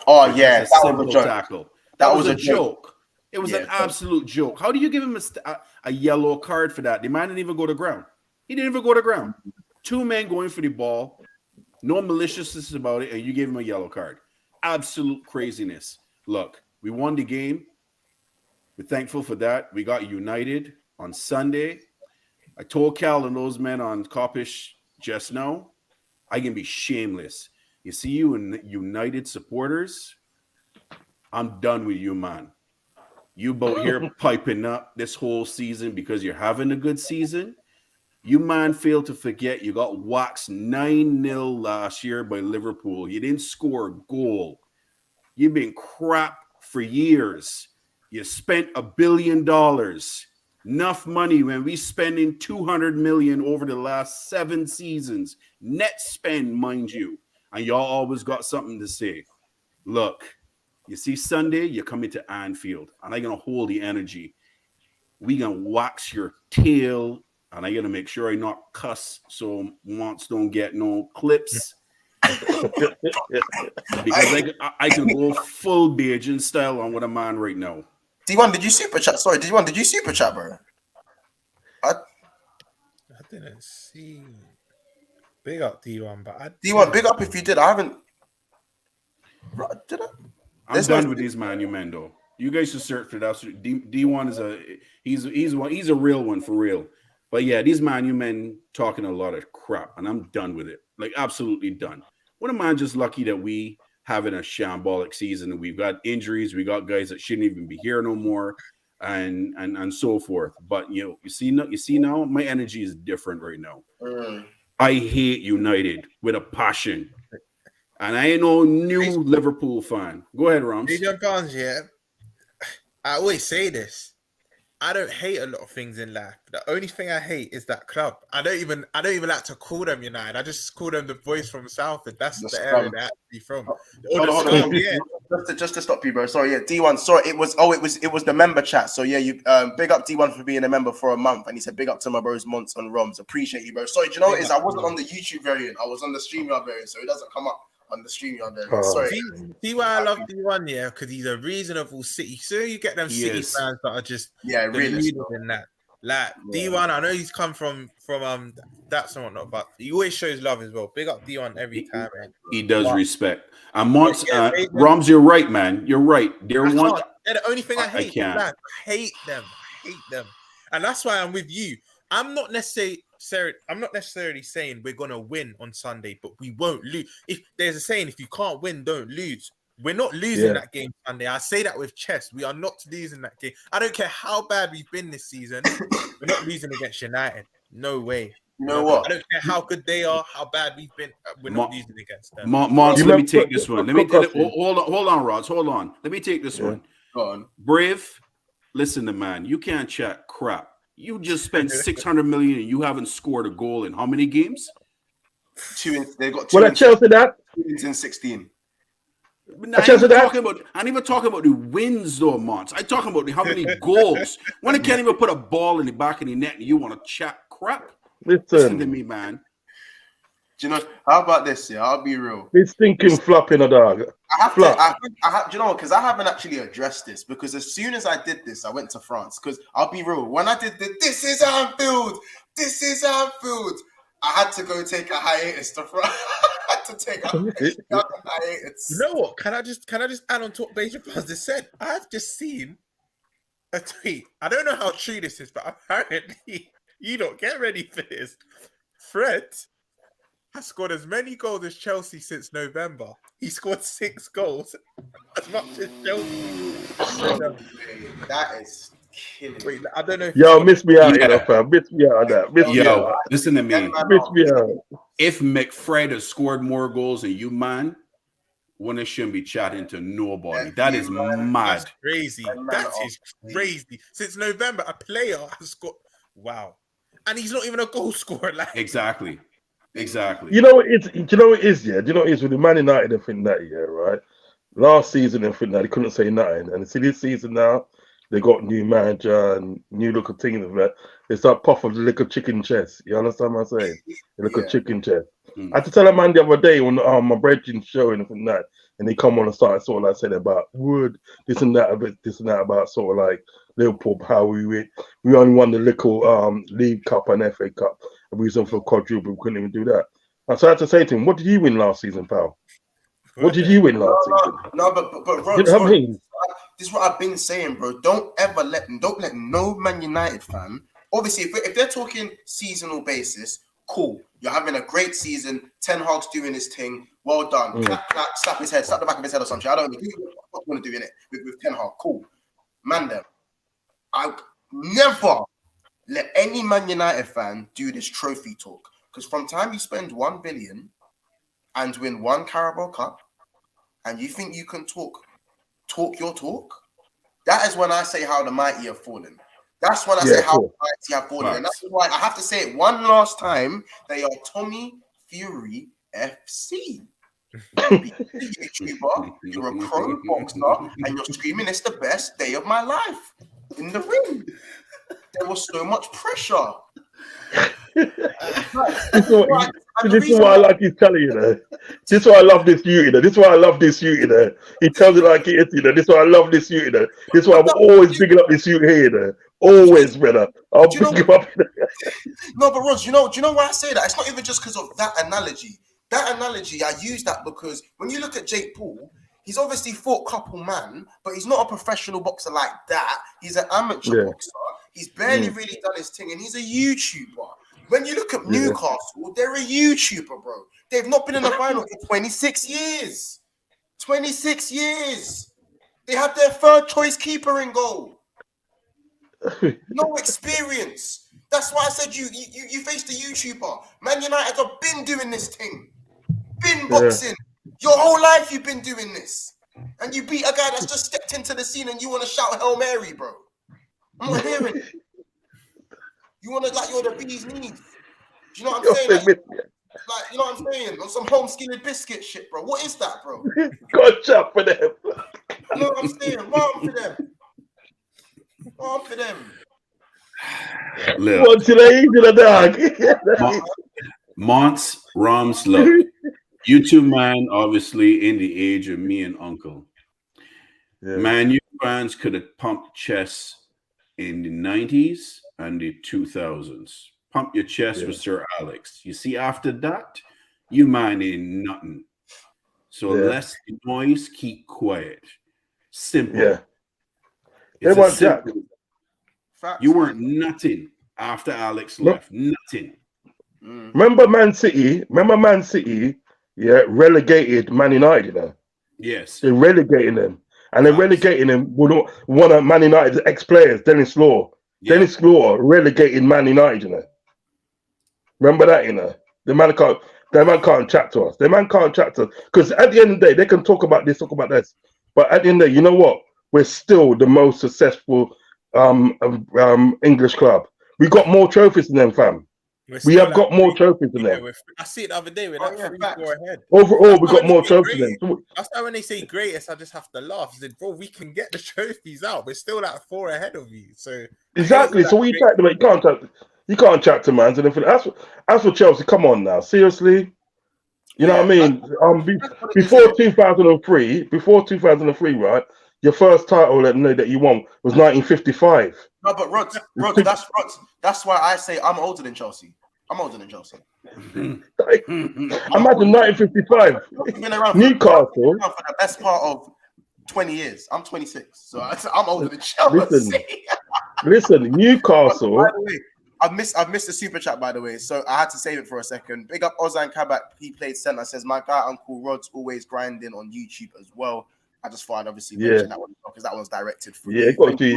Oh yeah, that simple was a tackle. That was a joke. It was an absolute joke. How do you give him a yellow card for that? The man didn't even go to ground. He didn't even go to ground. Two men going for the ball, no maliciousness about it, and you gave him a yellow card. Absolute craziness. Look, we won the game. We're thankful for that. We got united on Sunday. I told Cal and those men on Coppish just now, I can be shameless. You see you in United supporters, I'm done with you, man. You both here piping up this whole season because you're having a good season. You, man, fail to forget you got waxed 9-0 last year by Liverpool. You didn't score a goal. You've been crap for years. You spent $1 billion. Enough money when we spending $200 million over the last 7 seasons. Net spend, mind you. And y'all always got something to say. Look, you see Sunday, you're coming to Anfield. And I'm going to hold the energy. We going to wax your tail. And I'm going to make sure I not cuss so Monts don't get no clips. Because I can go full Bajan style on what a man right now. D1, did you super chat? Sorry, D1, did you super chat, bro? I didn't see. Big up D1, but D1, big up if you did. I haven't. Did I? I'm done with these man, you men though. You guys should search for that. D1 is he's a real one for real. But yeah, these man, you men talking a lot of crap, and I'm done with it. Like absolutely done. What am I just lucky that we having a shambolic season and we've got injuries, we got guys that shouldn't even be here no more, and so forth. But you see now, my energy is different right now. I hate United with a passion. And I ain't no new Liverpool fan. Go ahead, Rams. Yeah. I always say this. I don't hate a lot of things in life. The only thing I hate is that club. I don't even like to call them United. I just call them the boys from South, and that's the area they're actually from. Hold on. Yeah. Just to stop you, bro. Sorry, yeah, D1. Sorry, it was the member chat. So yeah, you big up D1 for being a member for a month, and he said big up to my bros Monts on Roms. Appreciate you, bro. Sorry, do you know what it is? I wasn't on the YouTube variant. I was on the StreamYard variant, so it doesn't come up on the StreamYard variant. Sorry. See why I love D1, yeah, because he's a reasonable City. So you get them City fans that are just really in that. Like D1, I know he's come from that's and whatnot, but he always shows love as well. Big up D1 every time, man. He does respect. And Monts, Roms, you're right, man. You're right. They're the only thing I hate. I hate them. And that's why I'm with you. I'm not necessarily saying we're gonna win on Sunday, but we won't lose. If there's a saying, if you can't win, don't lose. We're not losing that game Sunday. I say that with chest. We are not losing that game. I don't care how bad we've been this season. We're not losing against United. No way. You know what? I don't care how good they are, how bad we've been. We're not losing against them. Monts, let me take this one. Hold on, Rods. Hold on. Let me take this one. Go on. Brave, listen to man. You can't chat crap. You just spent 600 million and you haven't scored a goal in how many games? They got 2. Well, at Chelsea, that 2 in 16. I ain't even talking about the wins though, Monts. I'm talking about how many goals. When I can't even put a ball in the back of the net and you want to chat crap? Listen to me, man. Do you know, how about this? Yeah, I'll be real. It's thinking flopping a dog. I have to, do you know what? Because I haven't actually addressed this. Because as soon as I did this, I went to France. Because I'll be real, when I did this is Anfield, I had to go take a hiatus to France. I had to take a hiatus. You know what? Can I just add on to what Beja Paz just said? I've just seen a tweet. I don't know how true this is, but apparently, you don't get ready for this. Fred has scored as many goals as Chelsea since November. He scored 6 goals, as much as Chelsea. That is killing. Wait, I don't know. Yo, miss me out, fam. Miss me out of that. Listen to me. Miss me out. If McFred has scored more goals than you, man, one shouldn't be chatting to nobody. That is mad. That's crazy. That is crazy. Since November, a player has scored. Wow. And he's not even a goal scorer. Like Exactly. You know what it is? Do you know what it is? Yeah. Do you know what it is with the Man United and think that? Yeah, right. Last season and think that they couldn't say nothing, and see this season now they got new manager and new look of team. That it's that puff of the little chicken chest. You understand what I'm saying? The little chicken chest. I had to tell a man the other day on my brethren show and that, and they come on and start sort of like saying about Wood, this and that about sort of like Liverpool, how we only won the little League Cup and FA Cup. A reason for quadruple, we couldn't even do that. And so I had to say to him, what did you win last season, pal? What did you win last season? No, but bro, you know what I mean? This is what I've been saying, bro. Don't let no Man United fan. Obviously, if they're talking seasonal basis, cool. You're having a great season. Ten Hag's doing his thing. Well done. Clap, clap, slap his head, slap the back of his head or something. I don't know what you want to do in it with Ten Hag. Cool. Man, them. I never let any Man United fan do this trophy talk. Because from time you spend 1 billion and win 1 Carabao Cup, and you think you can talk your talk, that is when I say how the mighty have fallen. That's when I say how the mighty have fallen. Right. And that's why I have to say it one last time. They are Tommy Fury FC. You're a YouTuber, you're a pro boxer, and you're screaming, it's the best day of my life in the ring. There was so much pressure. This is why I like his telling you know. This is why I love this you, you know. This is why I love this you, you know. He tells it like it is, you know. This is why I love this you, you know. This is why I'm always picking up this you here, you know. Always, brother. I'll pick him up. No, but Roz, you know why I say that? It's not even just because of that analogy. That analogy, I use that because when you look at Jake Paul, he's obviously fought couple man, but he's not a professional boxer like that. He's an amateur boxer. He's barely really done his thing, and he's a YouTuber. When you look at Newcastle, they're a YouTuber, bro. They've not been in the final for 26 years. 26 years. They had their third choice keeper in goal. No experience. That's why I said you faced a YouTuber. Man United have been doing this thing. Been boxing. Your whole life you've been doing this. And you beat a guy that's just stepped into the scene and you want to shout Hail Mary, bro. I'm not hearing it. You want to like you're the bee's knees. Do you know what I'm saying? Like, you know what I'm saying? On some home skillet biscuit shit, bro. What is that, bro? Good job for them. You know what I'm saying? Wrong for them. Wrong for them. What should I eat in the dog? Monts, Rams, look. You two, man, obviously in the age of me and Uncle. Yeah. Man, you fans could have pumped chest in the 90s and the 2000s. Pump your chest with Sir Alex. You see, after that, you man ain't nothing. So less noise, keep quiet. Simple. Yeah. They want Jack. You weren't nothing after Alex left. Nothing. Remember Man City? Relegated Man United, you know? Yes. They're relegating them. And they're relegating them with one of Man United's ex-players, Dennis Law. Yeah. Dennis Law relegated Man United, you know? Remember that, you know? The man can't chat to us. The man can't chat to us. Because at the end of the day, they can talk about this, talk about this. But at the end of the day, you know what? We're still the most successful English club. We got more trophies than them, fam. We have got more trophies than them. I see it the other day. We're like 3-4 ahead. Overall, we got more trophies than them. That's why when they say greatest, I just have to laugh. I said, bro, we can get the trophies out. We're still like 4 ahead of you. So exactly. So we chat to them. You can't chat to man. As for Chelsea, come on now, seriously. You know what I mean? Before 2003, right? Your first title that you won was 1955. No, but Rod, that's why I say I'm older than Chelsea. Imagine 1955. Been around Newcastle for the best part of 20 years. I'm 26, so I'm older than Chelsea. Listen, Newcastle. By the way, I've missed the super chat, by the way, so I had to save it for a second. Big up Ozan Kabak. He played centre. Says my guy Uncle Rod's always grinding on YouTube as well. I just thought I'd obviously mention that one because that one's directed for you. You got to do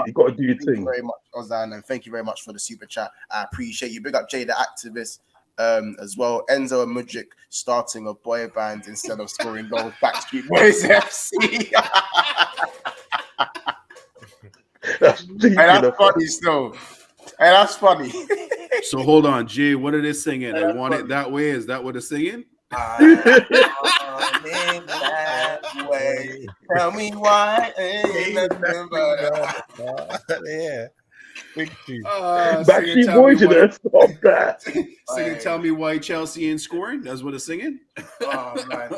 your thing. Thank you very much, Ozan, and thank you very much for the super chat. I appreciate you. Big up Jay the activist as well. Enzo and Mudrik starting a boy band instead of scoring goals. Backstreet Boys FC. That's funny still. And that's funny. So hold on, Jay. What are they singing? I want it that way. Is that what they're singing? That way. Tell me why. Yeah. Backstreet Boys, stop that. Singing, tell me why Chelsea ain't scoring. That's what it's singing. Oh man.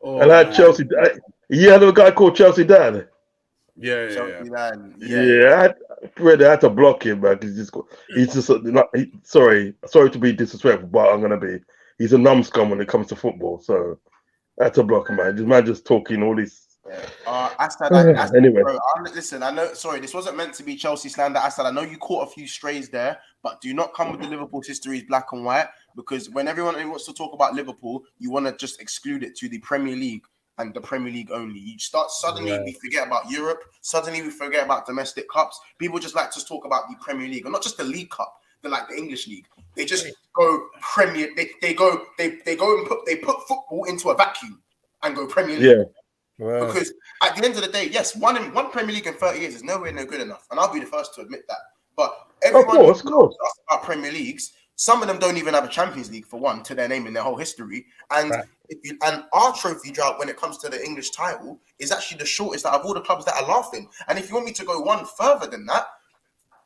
And that Chelsea. You had a guy called Chelsea Dad. Yeah. I had to block him, man. He's just sorry to be disrespectful, but he's a numbskull when it comes to football. So I had to block him, man. This man just talking all this. Anyway, bro, listen. I know. Sorry, this wasn't meant to be Chelsea slander. I know you caught a few strays there, but do not come with the Liverpool history is black and white, because when everyone wants to talk about Liverpool, you want to just exclude it to the Premier League and the Premier League only. You start suddenly we forget about Europe. Suddenly we forget about domestic cups. People just like to talk about the Premier League, and not just the League Cup. They're like the English League. They just go Premier. They go and put football into a vacuum and go Premier League. Yeah. Wow. Because at the end of the day, yes, one Premier League in 30 years is nowhere near good enough, and I'll be the first to admit that. But everyone who talks about Premier Leagues, some of them don't even have a Champions League for one to their name in their whole history. And and our trophy drought when it comes to the English title is actually the shortest out of all the clubs that are laughing. And if you want me to go one further than that,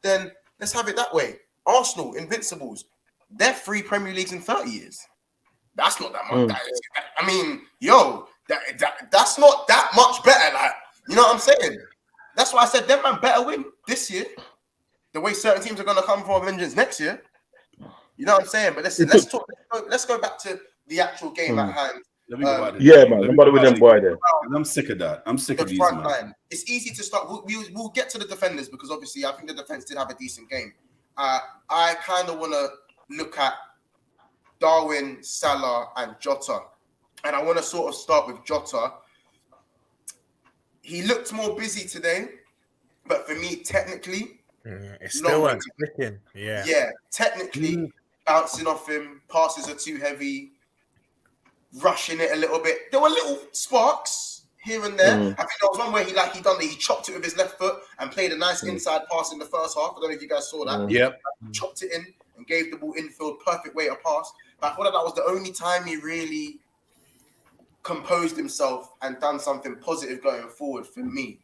then let's have it that way. Arsenal, Invincibles, they're 3 Premier Leagues in 30 years. That's not that much. I mean, that's not that much better. Like, you know what I'm saying? That's why I said them man better win this year. The way certain teams are going to come for vengeance next year. You know what I'm saying? But listen, let's go back to the actual game at hand. Man. Nobody with them boy there. I'm sick of that. I'm sick of these front line. It's easy to start. We'll get to the defenders because obviously I think the defense did have a decent game. I kind of want to look at Darwin, Salah, and Jota. And I want to sort of start with Jota. He looked more busy today, but for me, technically, it's still clicking. Yeah, technically, bouncing off him, passes are too heavy, rushing it a little bit. There were little sparks here and there. I think there was one where he chopped it with his left foot and played a nice inside pass in the first half. I don't know if you guys saw that. Yep. He chopped it in and gave the ball infield, perfect way to pass. But I thought that was the only time he really composed himself and done something positive going forward for me.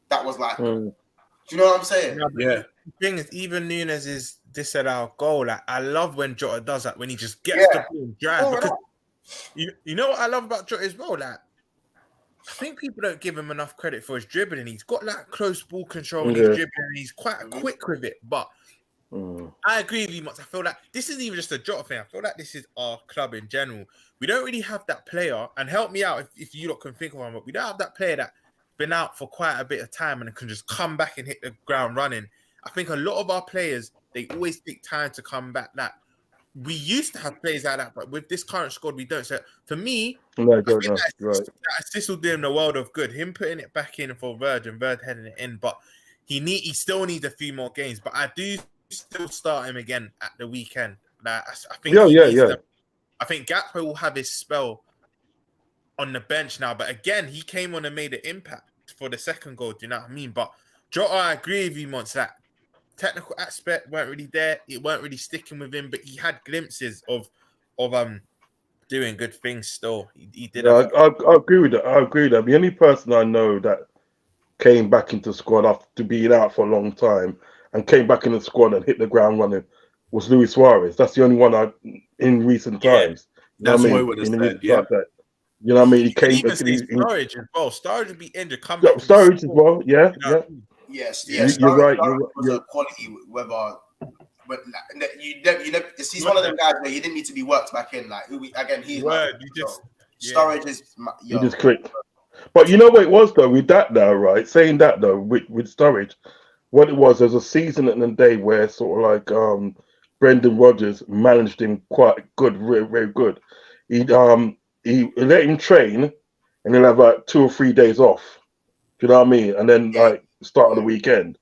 That was like, do you know what I'm saying? Yeah. The thing is, even Nunes is disallowed goal. Like, I love when Jota does that, when he just gets the ball and drives. Because you know what I love about Jota as well? Like, I think people don't give him enough credit for his dribbling. He's got like close ball control and he's dribbling and he's quite quick with it. But I agree with you much. I feel like this isn't even just a Jota thing. I feel like this is our club in general. We don't really have that player, and help me out if you lot can think of one, but we don't have that player that's been out for quite a bit of time and can just come back and hit the ground running. I think a lot of our players, they always take time to come back. That we used to have players like that, but with this current squad, we don't. So for me, that assist will do him the world of good. Him putting it back in for Virgil and Virgil heading it in, but he still needs a few more games. But I do still start him again at the weekend. Like, I think I think Gakpo will have his spell on the bench now, but again, he came on and made an impact for the second goal. Do you know what I mean? But Jota, I agree with you, Mons. That technical aspect weren't really there. It weren't really sticking with him, but he had glimpses of doing good things. Still, he did. I agree with that. I agree with that. The only person I know that came back into the squad after being out for a long time and came back in the squad and hit the ground running was Luis Suarez. That's the only one in recent times. That's what I would have said. Yeah. You know what I mean? He came. Even Sturridge as well. Sturridge would be injured. Sturridge as well. Yeah, yeah. Yes. You're right. You're quality. Whether, but you never. He's one of them guys where you didn't need to be worked back in. Like he's Sturridge is. He just clicked. But you know what it was though with that now, right? Saying that though with Sturridge, what it was, there's a season and a day where sort of like Brendan Rodgers managed him quite good, very, very good. He let him train, and he'll have like 2 or 3 days off. Do you know what I mean? And then like start of the weekend.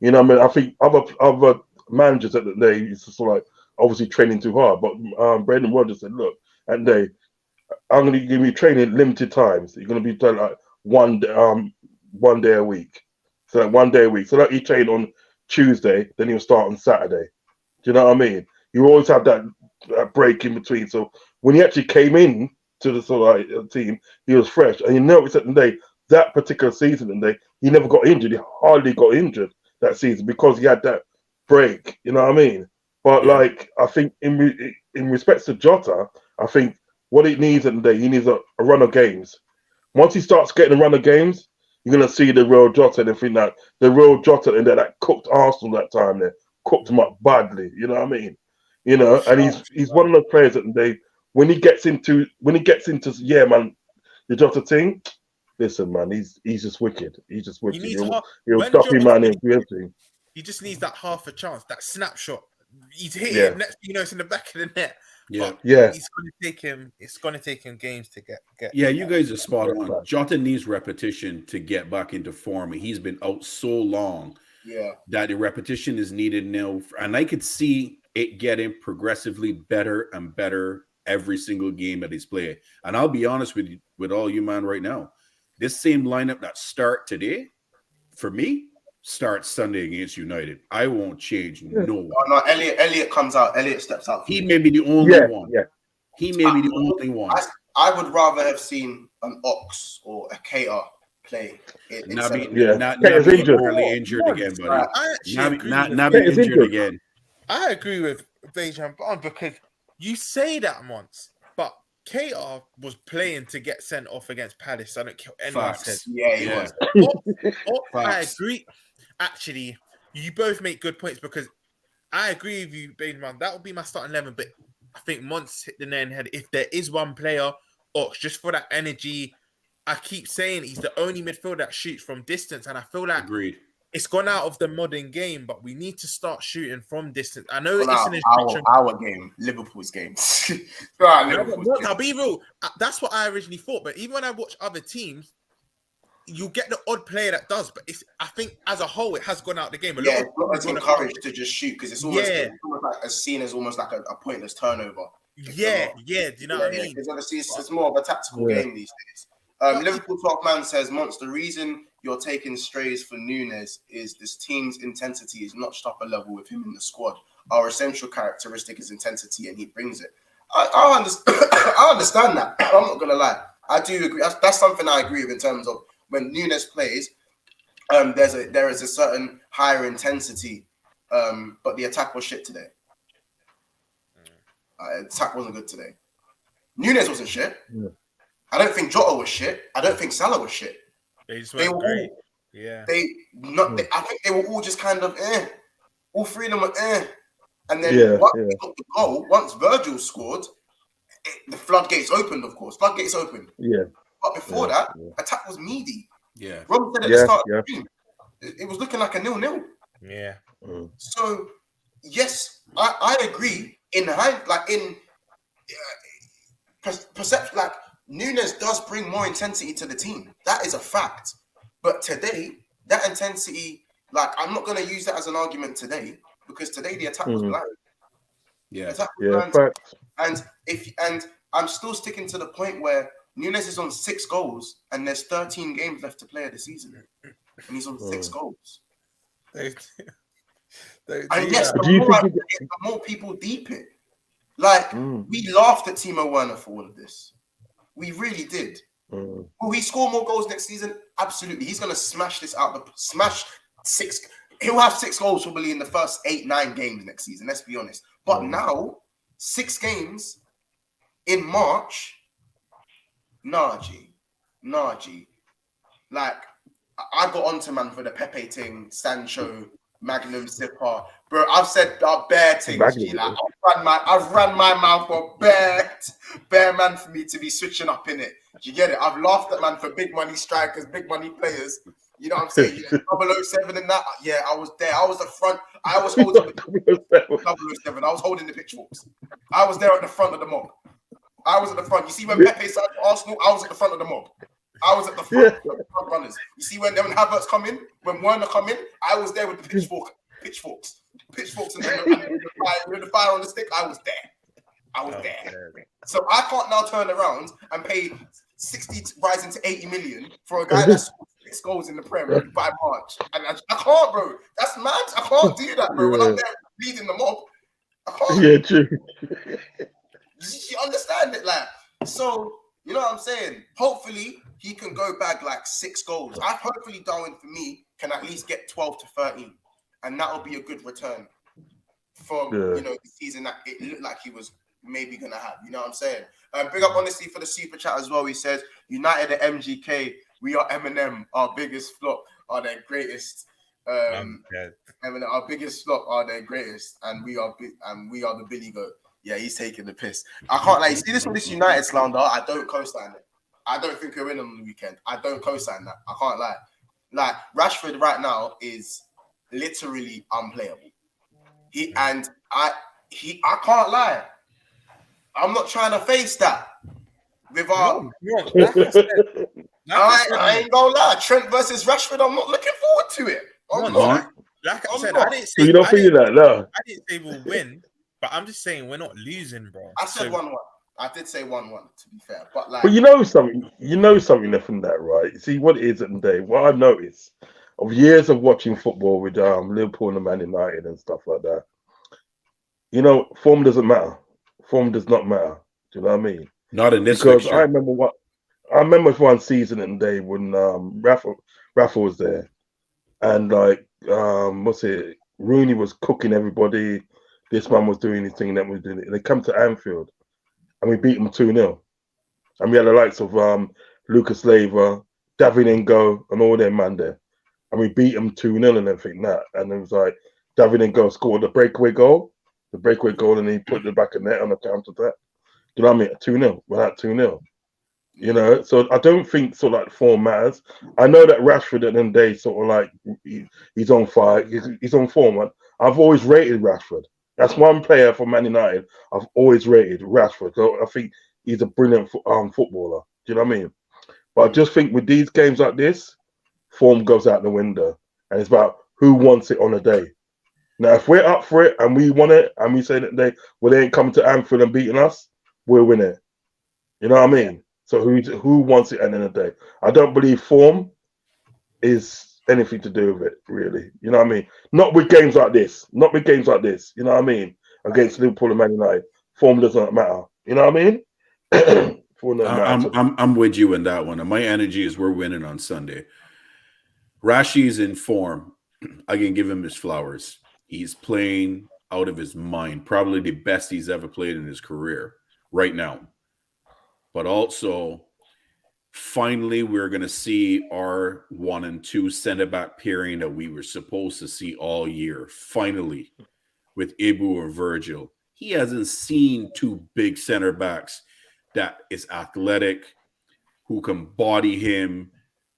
You know what I mean? I think other managers at the day used to sort of like obviously training too hard, but Brendan Rodgers said, "Look, and I'm going to give you training limited times. You're going to be done like one day a week. So like 1 day a week. So like he trained on Tuesday, then he'll start on Saturday. Do you know what I mean? You always have that break in between. So when he actually came in to the sort of like, team, he was fresh. And you notice that day, that particular season, and he never got injured. He hardly got injured that season because he had that break. You know what I mean? But like I think in respect to Jota, I think what he needs at the day, he needs a run of games. Once he starts getting a run of games, you're gonna see the real Jota, and I think that the real Jota and that cooked Arsenal that time there, cooked him up badly. You know what I mean? You know, and he's one of the players that when he gets into man, the Jota thing. Listen, man, he's just wicked. He's just wicked. He'll stop him, man, and do everything. He just needs that half a chance, that snapshot. He's hit it. Next, it's in the back of the net. Yeah. It's going to take him games to get. Yeah, you guys are spot on. Jota needs repetition to get back into form. He's been out so long. That the repetition is needed now, and I could see it getting progressively better and better every single game that he's playing. And I'll be honest with all you, man, right now. This same lineup that start today, for me, starts Sunday against United. I won't change no one. No, Elliot comes out. Elliot steps out. He may be the only one. Yeah. He may be the only one. I would rather have seen an Ox or a Keita play. Not be injured again, buddy. Not be injured again. I agree with Virgil because you say that once, but Keita was playing to get sent off against Palace. I don't care what anyone says. Yeah, he was. I agree. Actually, you both make good points because I agree with you, Bateman. That would be my starting 11, but I think Mons hit the nail on the head. If there is one player, just for that energy, I keep saying he's the only midfielder that shoots from distance, and I feel like it's gone out of the modern game, but we need to start shooting from distance. I know it's our game, Liverpool's game. I'll be real. That's what I originally thought, but even when I watch other teams, you get the odd player that does, but I think as a whole, it has gone out the game. It's encouraged to just shoot because it's almost like seen as almost like a pointless turnover. Do you know what I mean? Because obviously it's more of a tactical game these days. Liverpool 12 man says, Monts, the reason you're taking strays for Nunes is this team's intensity is notched up a level with him in the squad. Our essential characteristic is intensity, and he brings it. I understand. I understand that. I'm not gonna lie. I do agree. That's something I agree with in terms of when Nunes plays. There is a certain higher intensity, but the attack was shit today. Attack wasn't good today. Nunes wasn't shit. Yeah. I don't think Jota was shit. I don't think Salah was shit. They were great. Yeah. I think they were all just kind of all three of them were and then once they got the goal, once Virgil scored, the floodgates opened. Of course, floodgates opened. Yeah. But before that, attack was meaty. Yeah. Rob said at the start of the game, it was looking like a 0-0. Yeah. So yes, I agree. In perception, like Nunes does bring more intensity to the team. That is a fact. But today, that intensity, like I'm not going to use that as an argument today because today the attack was blind. Yeah. And I'm still sticking to the point where Nunes is on 6 goals and there's 13 games left to play of the season, and he's on 6 goals. And yes, the more people deep it. Like we laughed at Timo Werner for all of this. We really did. Will he score more goals next season? Absolutely. He's going to smash this out. Smash 6. He'll have 6 goals probably in the first 8-9 games next season. Let's be honest. But now 6 games in March. Nah, G. Like I got onto man for the Pepe thing, Sancho, Magnum Zipper, bro. I've said bare things. G. Like I've ran my mouth for bare man for me to be switching up in it. Do you get it? I've laughed at man for big money strikers, big money players. You know what I'm saying? 007 and that. Yeah, I was there. I was the front. I was holding the 007. I was holding the pitchforks. I was there at the front of the mob. I was at the front. You see when Pepe signed for Arsenal, I was at the front of the mob. I was at the front, of the front runners. You see when Havertz come in, when Werner come in, I was there with the pitchforks, and the fire on the stick. I was there. So I can't now turn around and pay 60 rising to 80 million for a guy that scored 6 goals in the Premier by March, and I can't, bro. That's mad. I can't do that, bro. When I'm there leading the mob, I can't. Yeah, true. You understand it, like so. You know what I'm saying? Hopefully he can go back like 6 goals. Hopefully Darwin for me can at least get 12 to 13, and that will be a good return from the season that it looked like he was maybe gonna have. You know what I'm saying? Big up honestly for the super chat as well. He says United at MGK, we are Eminem. Our biggest flop are their greatest. Eminem, our biggest flop are their greatest, and we are the Billy Goat. Yeah, he's taking the piss. I can't you see this United slander. I don't co-sign it. I don't think we're in on the weekend. I don't co-sign that. I can't lie. Like Rashford right now is literally unplayable. I can't lie. I'm not trying to face that. With our, I ain't gonna lie. Trent versus Rashford. I'm not looking forward to it. Like I said, I didn't say you don't feel that, no. I didn't say we'll win. But I'm just saying we're not losing, bro. I said 1-1. I did say 1-1 to be fair, but you know something from that, right? See what it is at the day. What I've noticed of years of watching football with Liverpool and Man United and stuff like that. You know, form doesn't matter. Form does not matter. Do you know what I mean? Not in this. Because I remember one season in the day when Rafa was there, and Rooney was cooking everybody. This man was doing his thing, that was doing it. They come to Anfield and we beat them 2-0. And we had the likes of Lucas Leiva, David Ngo, and all them man there. And we beat them 2-0 and everything that. And it was like David Ngo scored the breakaway goal, and he put the back of net on the counter attack. You know what I mean? 2-0. We're at 2-0. You know, so I don't think sort of like form matters. I know that Rashford at the end of the day sort of like he's on fire, he's on form. I've always rated Rashford. That's one player for Man United I've always rated, Rashford. So I think he's a brilliant footballer. Do you know what I mean? But I just think with these games like this, form goes out the window. And it's about who wants it on a day. Now, if we're up for it and we want it and we say that they ain't coming to Anfield and beating us, we'll win it. You know what I mean? So who wants it at the end of the day? I don't believe form is anything to do with it, really. You know what I mean? Not with games like this. Not with games like this. You know what I mean? Against Liverpool and Man United, form does not matter. You know what I mean? Form doesn't matter. I'm with you in that one. And my energy is we're winning on Sunday. Rashi's in form. I can give him his flowers. He's playing out of his mind. Probably the best he's ever played in his career right now. But also, finally, we're going to see our 1 and 2 center back pairing that we were supposed to see all year. Finally, with Ibu and Virgil. He hasn't seen two big center backs that is athletic, who can body him,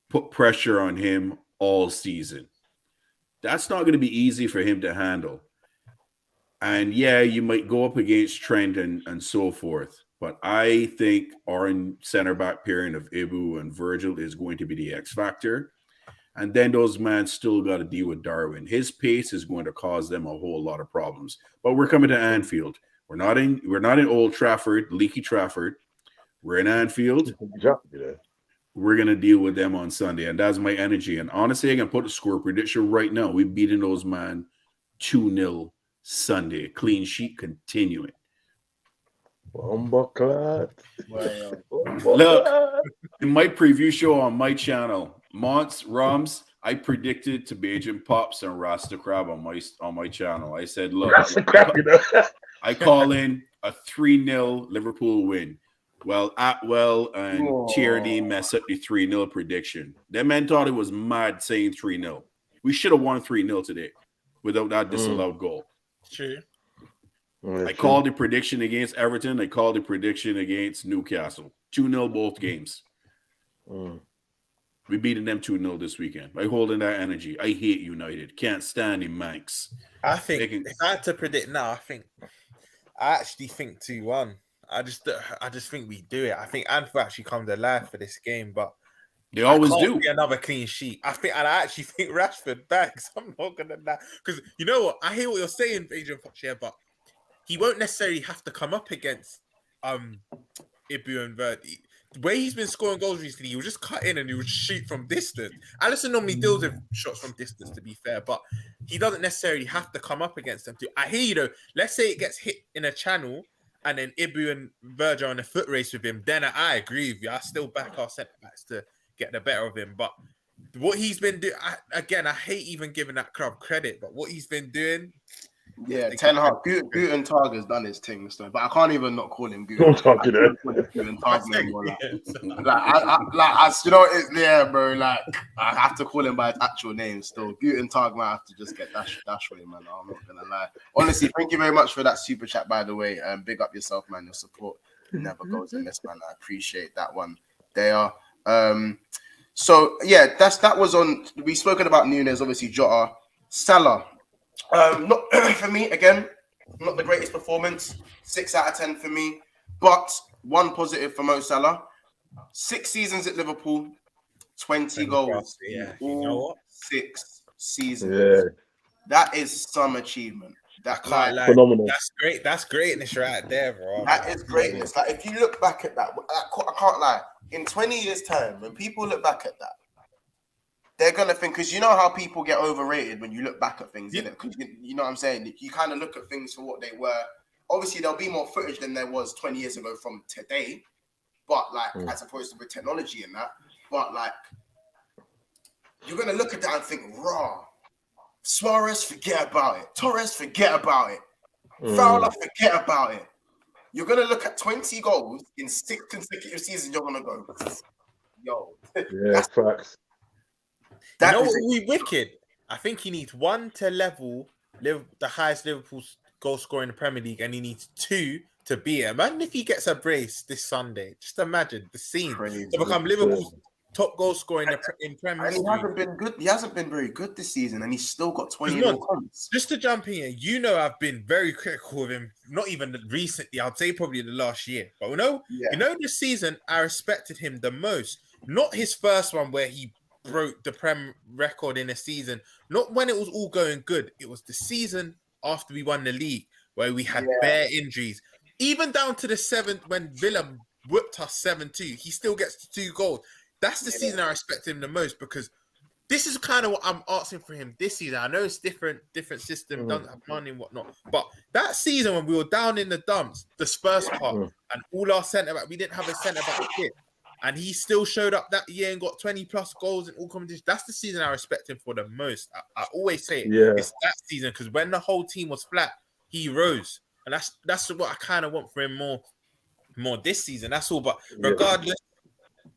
put pressure on him all season. That's not going to be easy for him to handle. And yeah, you might go up against Trent and so forth. But I think our center back pairing of Ibu and Virgil is going to be the X factor. And then those men still got to deal with Darwin. His pace is going to cause them a whole lot of problems. But we're coming to Anfield. We're not in Old Trafford, leaky Trafford. We're in Anfield. We're going to deal with them on Sunday. And that's my energy. And honestly, I can put a score prediction right now. We're beating those man 2-0 Sunday. Clean sheet continuing. Look, in my preview show on my channel, Rams, I predicted to Bajan Pops and Rasta Crab on my channel. I said, look, I call in a 3-0 Liverpool win. Well, Atwell and Tierney mess up the 3-0 prediction. That man thought it was mad saying 3-0. We should have won 3-0 today without that disallowed goal. True. I called the prediction against Everton. I called the prediction against Newcastle. 2-0 both games. We beating them 2-0 this weekend. By holding that energy. I hate United. Can't stand him, Manx. I think if I had to predict now, I actually think 2-1. I just think we do it. I think Anfield actually comes alive for this game, but they always do. Another clean sheet. I actually think Rashford bags. I'm not gonna lie, because you know what? I hear what you're saying, Adrian Fox here, but he won't necessarily have to come up against Ibu and Verdi. The way he's been scoring goals recently, he will just cut in and he would shoot from distance. Alisson normally deals with shots from distance, to be fair, but he doesn't necessarily have to come up against them too. I hear you though. Let's say it gets hit in a channel and then Ibu and Virgil on a foot race with him, then I agree with you. I still back our centre backs to get the better of him. But what he's been doing, again, I hate even giving that club credit, but what he's been doing. Yeah, Ten Hag, Guten Tag has done his thing, so, but I can't even not call him Guten Tag. You know, bro. Like, I have to call him by his actual name still. Guten Tag might have to just get dash way, man. I'm not gonna lie. Honestly, thank you very much for that super chat, by the way. Big up yourself, man. Your support never goes amiss, man. I appreciate that one. They are. So yeah, that was on. We spoken about Nunes, obviously Jota, Salah. Not for me again. Not the greatest performance. 6 out of 10 for me. But one positive for Mo Salah. 6 seasons at Liverpool, 20 goals. Yeah, all you know what? 6 seasons. Yeah. That is some achievement. Phenomenal. That's great. That's greatness right there, bro. That is greatness. Like, if you look back at that, I can't lie. In 20 years' time, when people look back at that, they're gonna think, because you know how people get overrated when you look back at things, innit? Because you know what I'm saying. You kind of look at things for what they were. Obviously, there'll be more footage than there was 20 years ago from today, but as opposed to with technology and that. But you're gonna look at that and think, raw. Suarez, forget about it. Torres, forget about it. Fowler, forget about it. You're gonna look at 20 goals in 6 consecutive seasons. You're gonna go, yo. Yeah, facts. You know what would be wicked? I think he needs 1 to level the highest Liverpool goal scorer in the Premier League, and he needs 2 to beat him. Imagine if he gets a brace this Sunday. Just imagine the scene to become Liverpool's top goal scorer in Premier League. He hasn't been good. He hasn't been very good this season, and he's still got 20 points. Just to jump in here, you know I've been very critical of him. Not even recently. I'd say probably the last year. But you know this season I respected him the most. Not his first one where he broke the Prem record in a season. Not when it was all going good. It was the season after we won the league where we had bare injuries. Even down to the 7th when Villa whipped us 7-2. He still gets the 2 goals. That's the season I respect him the most because this is kind of what I'm asking for him this season. I know it's different system, doesn't have money and whatnot. But that season when we were down in the dumps, the Spurs part, and all our centre back, we didn't have a centre back kit. And he still showed up that year and got 20 plus goals in all competitions. That's the season I respect him for the most. I always say it's that season because when the whole team was flat, he rose. And that's what I kind of want for him more this season. That's all. But regardless,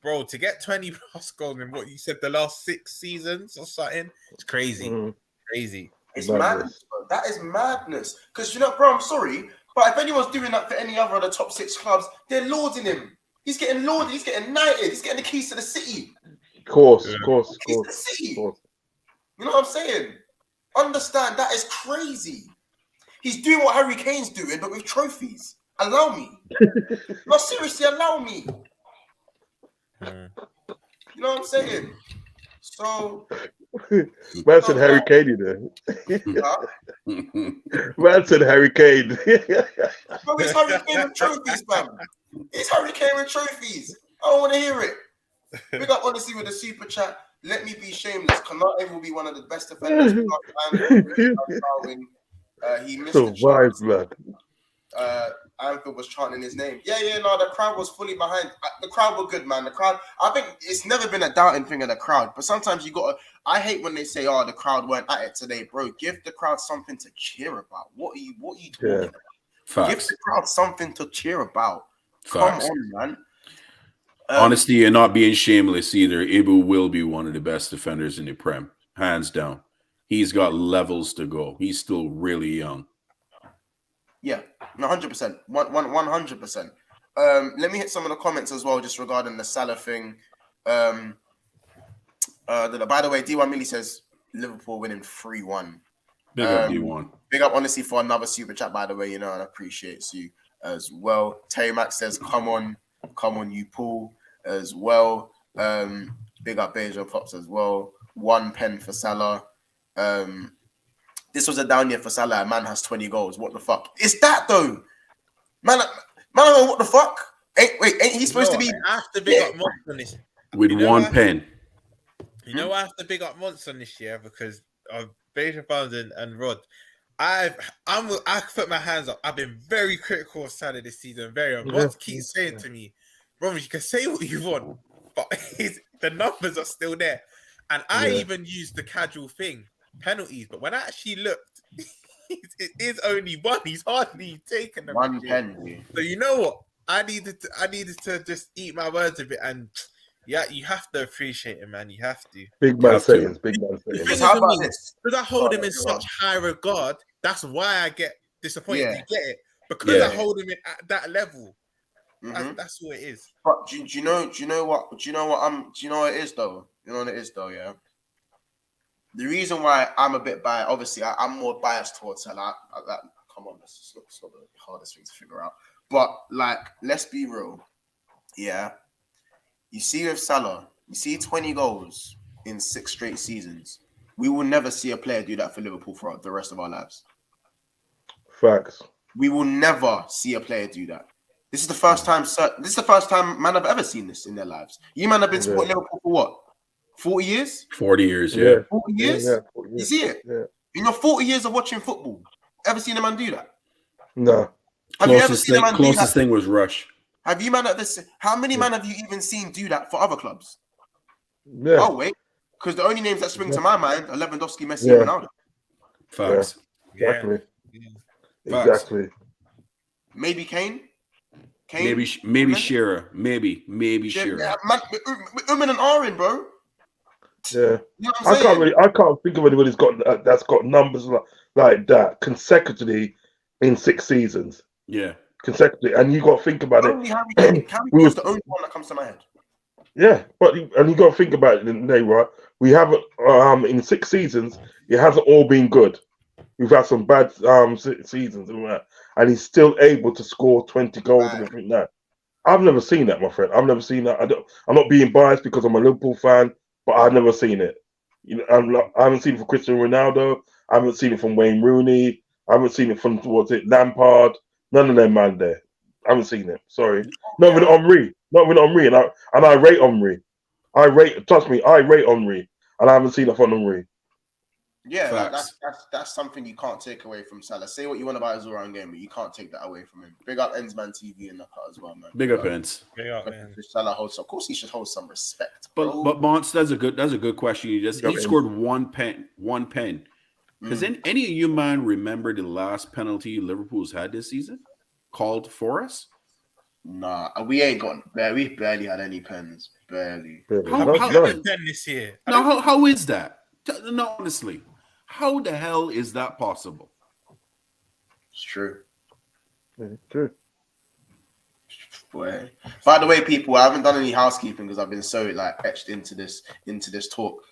bro, to get 20 plus goals in what you said the last 6 seasons or something, it's crazy. Crazy. It's madness, bro. That is madness. Because, bro, I'm sorry, but if anyone's doing that for any other of the top 6 clubs, they're lauding him. He's getting lauded. He's getting knighted. He's getting the keys to the city. Of course. You know what I'm saying? Understand, that is crazy. He's doing what Harry Kane's doing, but with trophies. Allow me. No, seriously, allow me. You know what I'm saying? So, man said Harry Kane, you know. Man said Harry Kane. Bro, it's Harry Kane with trophies, man. It's Harry Kane with trophies. I don't want to hear it. Big up, honestly, with the super chat. Let me be shameless. Konate will be one of the best defenders. He missed the chance. Man. Anfield was chanting his name. No, the crowd was fully behind. The crowd were good, man. The crowd, I think it's never been a doubting thing of the crowd, but sometimes you got to, I hate when they say, the crowd weren't at it today, bro. Give the crowd something to cheer about. What are you talking about? Facts. Give the crowd something to cheer about. Facts. Come on, man. Honestly, and not being shameless either, Ibu will be one of the best defenders in the Prem. Hands down. He's got levels to go. He's still really young. Yeah, 100%. 100%. Let me hit some of the comments as well, just regarding the Salah thing. By the way, D1 Millie says Liverpool winning 3-1. Big up, D1. Big up, honestly, for another super chat, by the way, and I appreciate you as well. Terry Max says, come on, you Paul, as well. Big up, Beja Pops as well. 1 pen for Salah. This was a down year for Salah. A man has 20 goals. What the fuck? It's that though. Man, what the fuck? Ain't he supposed to be? I have to big up Monts on this. With one pen. You know I have to big up Monts on this year because of Beja Pounds and Rod. I put my hands up. I've been very critical of Salah this season. Monts keeps saying to me, bro, you can say what you want, but the numbers are still there. And I even used the casual thing. Penalties, but when I actually looked, it is only 1. He's hardly taken them. 1 penalty. So you know what? I needed to just eat my words a bit, and you have to appreciate it, man. You have to. Big man sayings. How about this? Because I hold him in such high regard. That's why I get disappointed. You get it because I hold him at that level. That's what it is. But do you know what it is though? You know what it is though, yeah. The reason why I'm a bit biased, obviously, I'm more biased towards Salah. Come on, it's not the hardest thing to figure out. But, let's be real. Yeah. You see with Salah, you see 20 goals in 6 straight seasons. We will never see a player do that for Liverpool for the rest of our lives. Facts. We will never see a player do that. This is the first time man have ever seen this in their lives. You man have been supporting Liverpool for what? 40 years? 40 years, yeah. 40 years? Yeah, 40 years. You see it? Yeah. In your 40 years of watching football, ever seen a man do that? No. Have you ever seen a man do that? Closest thing was Rush. Have you man how many man have you even seen do that for other clubs? Yeah. Oh, wait. Because the only names that spring to my mind are Lewandowski, Messi, and Ronaldo. Facts. Yeah. Exactly. Yeah. Exactly. Maybe Kane? Maybe Shearer. Maybe Shearer. Yeah, man, Uman and Arin, bro. Yeah, you know what I'm saying? I can't think of anybody that's got numbers like that consecutively in 6 seasons. Yeah, consecutively, and you got to think about only Harry Kane was the only one that comes to my head. Yeah, and you got to think about it, right? We haven't in 6 seasons. It hasn't all been good. We've had some bad seasons, and he's still able to score 20 goals and everything. That I've never seen that, my friend. I've never seen that. I'm not being biased because I'm a Liverpool fan. But I've never seen it. I haven't seen it from Cristiano Ronaldo. I haven't seen it from Wayne Rooney. I haven't seen it from Lampard. None of them man there. I haven't seen it. Sorry. Not with Henri. And I rate Henri. Trust me, I rate Henri. And I haven't seen it from Henri. Yeah, that's something you can't take away from Salah. Say what you want about his all-round game, but you can't take that away from him. Big up Ensman TV in the cut as well, man. Big up Ends. Salah holds, of course, he should hold some respect. But Mons, that's a good question. He scored one pen. Does any of you man remember the last penalty Liverpool's had this season called for us? Nah, we ain't got. We barely had any pens. Barely. How pen this year? Now, how is that? No, honestly, how the hell is that possible? It's true. It's true. Boy. By the way, people, I haven't done any housekeeping because I've been so etched into this talk.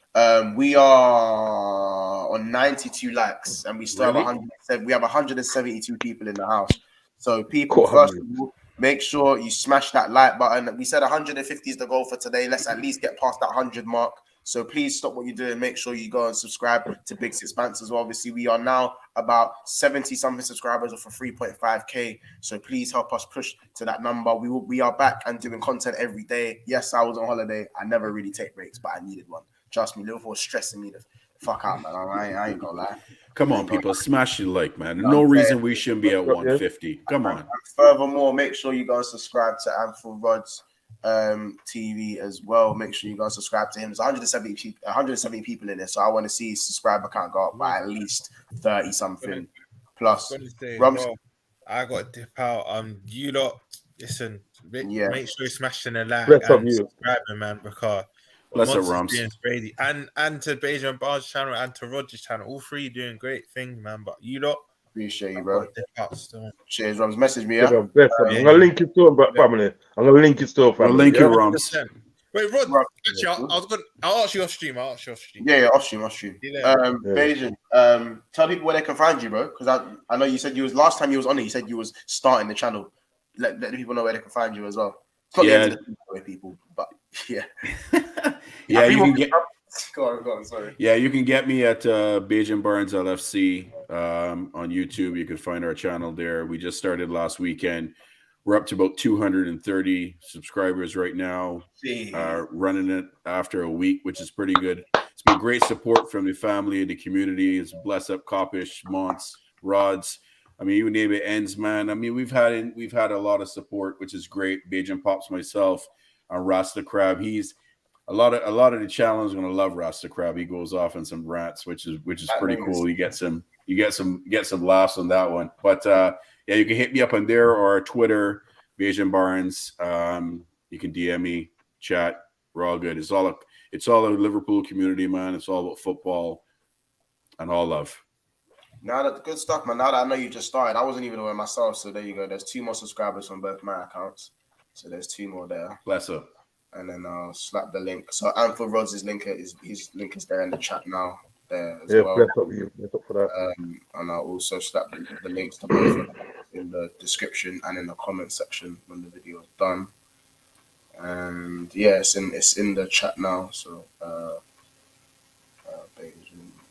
We are on 92 likes, and we still have 107. We have 172 people in the house. So, people, first of all, make sure you smash that like button. We said 150 is the goal for today. Let's at least get past that 100 mark. So please stop what you're doing. Make sure you go and subscribe to Big Six Pants as well. Obviously, we are now about 70-something subscribers for 3.5K. So please help us push to that number. We are back and doing content every day. Yes, I was on holiday. I never really take breaks, but I needed one. Trust me, Liverpool was stressing me the fuck out, man. I ain't gonna lie. Come on, people. Smash the like, man. No reason we shouldn't be at 150. Come on. And furthermore, make sure you go and subscribe to Anfield Rod's TV as well. Make sure you go and subscribe to him. There's 170 people in there, so I want to see his subscriber count go up by at least 30 something plus. I got to dip out. You lot, listen. Make sure you smash in the like and subscribing, man, because bless up, Rams. And to Beja and Bar's channel and to Roger's channel, all three doing great things, man. But you lot. Appreciate you, bro. Cheers, Rams. Message me, yeah? I'm going to link it to him, family. I'm going to link it to him, family. I'll link you, Rams. Wait, Rod, actually, I'll ask you off stream. Yeah, off stream. Beijing, tell people where they can find you, bro. Because I know you said last time you was on it, you said you was starting the channel. Let the people know where they can find you as well. It's not the end of the people, but yeah. Yeah, you can get... Go on, sorry. Yeah, you can get me at Beijing Barnes LFC on YouTube. You can find our channel there. We just started last weekend. We're up to about 230 subscribers right now. Running it after a week, which is pretty good. It's been great support from the family and the community. It's Bless Up, Coppish, Monts, Rods. I mean, you name it, Ends, man. I mean, we've had a lot of support, which is great. Beijing Pops, myself, Rasta Crab. He's a lot of the challenge are gonna love Rasta Crab. He goes off in some rants, which is pretty cool. You get some laughs on that one. But yeah, you can hit me up on there or Twitter, Beijing Barnes. You can DM me, chat. We're all good. It's all a Liverpool community, man. It's all about football and all love. Now that good stuff, man. Now that I know you just started, I wasn't even aware myself. So there you go. There's 2 more subscribers on both my accounts. So there's 2 more there. Bless up. And then I'll slap the link. So Anfield Rod's his link is there in the chat now. There as well. Bless up you. Bless up for that. And I'll also slap the links to both in the description and in the comment section when the video is done. And yeah, it's in the chat now. So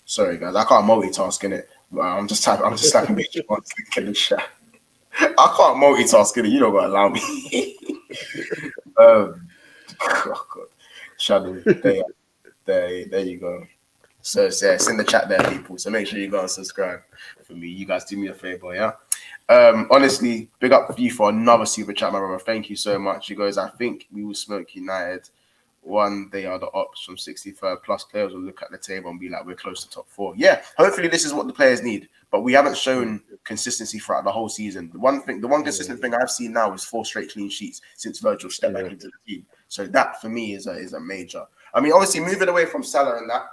sorry guys, I can't multitask in it. I'm just slapping Beijing Barnes link in the chat. I can't multitask in it. You don't gotta allow me. Oh God. Shadow. There you go. So it's in the chat there, people. So make sure you go and subscribe for me. You guys do me a favor, yeah? Honestly, big up for you for another super chat, my brother. Thank you so much. You guys, I think we will smoke United. One, they are the ops from 63rd plus players will look at the table and be like, we're close to top 4. Yeah, hopefully this is what the players need. But we haven't shown consistency throughout the whole season. The one consistent thing I've seen now is 4 straight clean sheets since Virgil stepped back into the team. So that for me is a major. I mean, obviously moving away from Salah and that.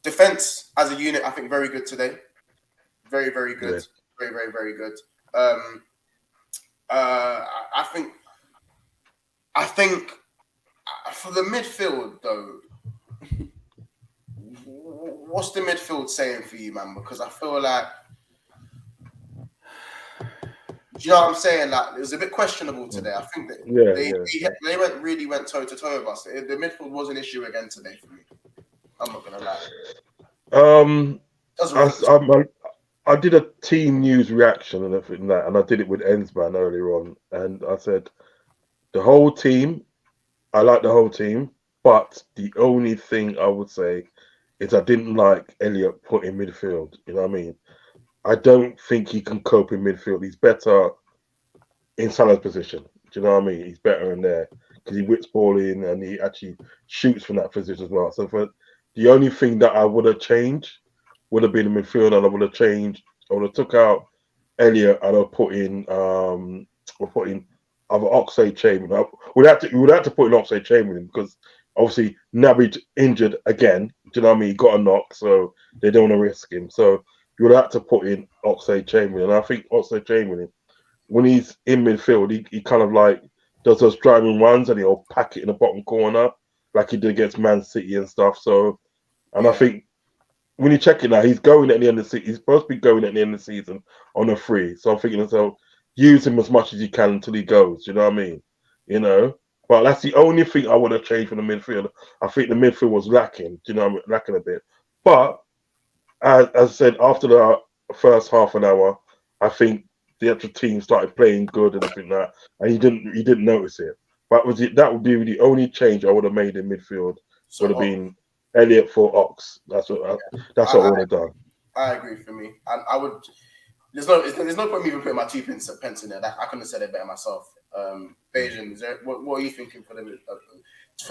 Defense as a unit, I think very good today. Very, very good. Yeah. Very, very, very good. I think for the midfield though, what's the midfield saying for you, man? Because I feel like, you know what I'm saying? Like it was a bit questionable today. I think that they went toe to toe with us. The midfield was an issue again today for me. I'm not gonna lie. I did a team news reaction and everything like that, and I did it with Ensman earlier on, and I said the whole team. I like the whole team, but the only thing I would say is I didn't like Elliot put in midfield. You know what I mean? I don't think he can cope in midfield. He's better in Salah's position. Do you know what I mean? He's better in there because he whips ball in and he actually shoots from that position as well. So for the only thing that I would have changed would have been the midfield, and I would have changed. I would have took out Elliot and I put in either Oxlade Chamberlain. We would have to put in Oxlade Chamberlain because obviously Naby's injured again. Do you know what I mean? He got a knock, so they don't want to risk him. So you would have to put in Oxlade Chamberlain. And I think Oxlade Chamberlain, when he's in midfield, he kind of like does those driving runs and he'll pack it in the bottom corner like he did against Man City and stuff. So, and I think when you check it out, he's going at the end of the season. He's supposed to be going at the end of the season on a free. So I'm thinking, so use him as much as you can until he goes. You know what I mean? You know, but that's the only thing I would have changed from the midfield. I think the midfield was lacking. You know, lacking a bit. But as I said, after the first half an hour, I think the actual team started playing good and everything like that, and he didn't notice it. But that would be the only change I would have made in midfield. So, would have been Elliot for Ox. That's what I would have done. I agree. For me, I would. There's no point me even putting my two pence in there. I couldn't have said it better myself. Bayesian, what are you thinking for them?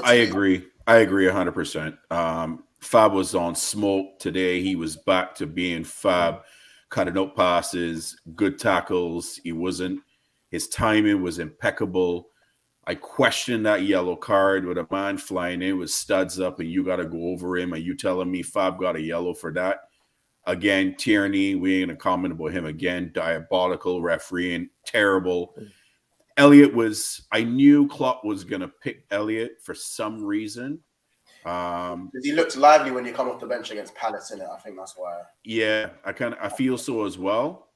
I agree 100%. Fab was on smoke today. He was back to being Fab, cutting out passes, good tackles. His timing was impeccable. I questioned that yellow card with a man flying in with studs up and you got to go over him and you telling me Fab got a yellow for that. Again, Tierney, we ain't going to comment about him again. Diabolical refereeing, terrible. Elliot I knew Klopp was going to pick Elliot for some reason. He looked lively when he come off the bench against Palace, innit? I think that's why. Yeah, I feel so as well.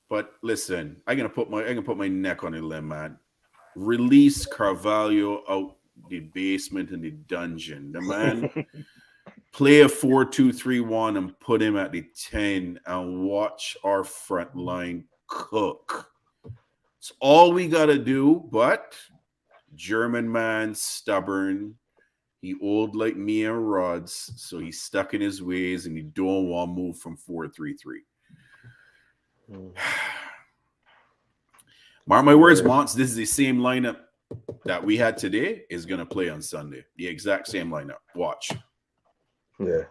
But listen, I can put my neck on a limb, man. Release Carvalho out the basement in the dungeon. The man play a 4-2-3-1 and put him at the 10 and watch our front line cook. It's all we got to do, but German man, stubborn. He old like me and Rods, so he's stuck in his ways and he don't want to move from 4-3-3. Mark my words, Mons, this is the same lineup that we had today is going to play on Sunday. The exact same lineup. Watch. Yeah.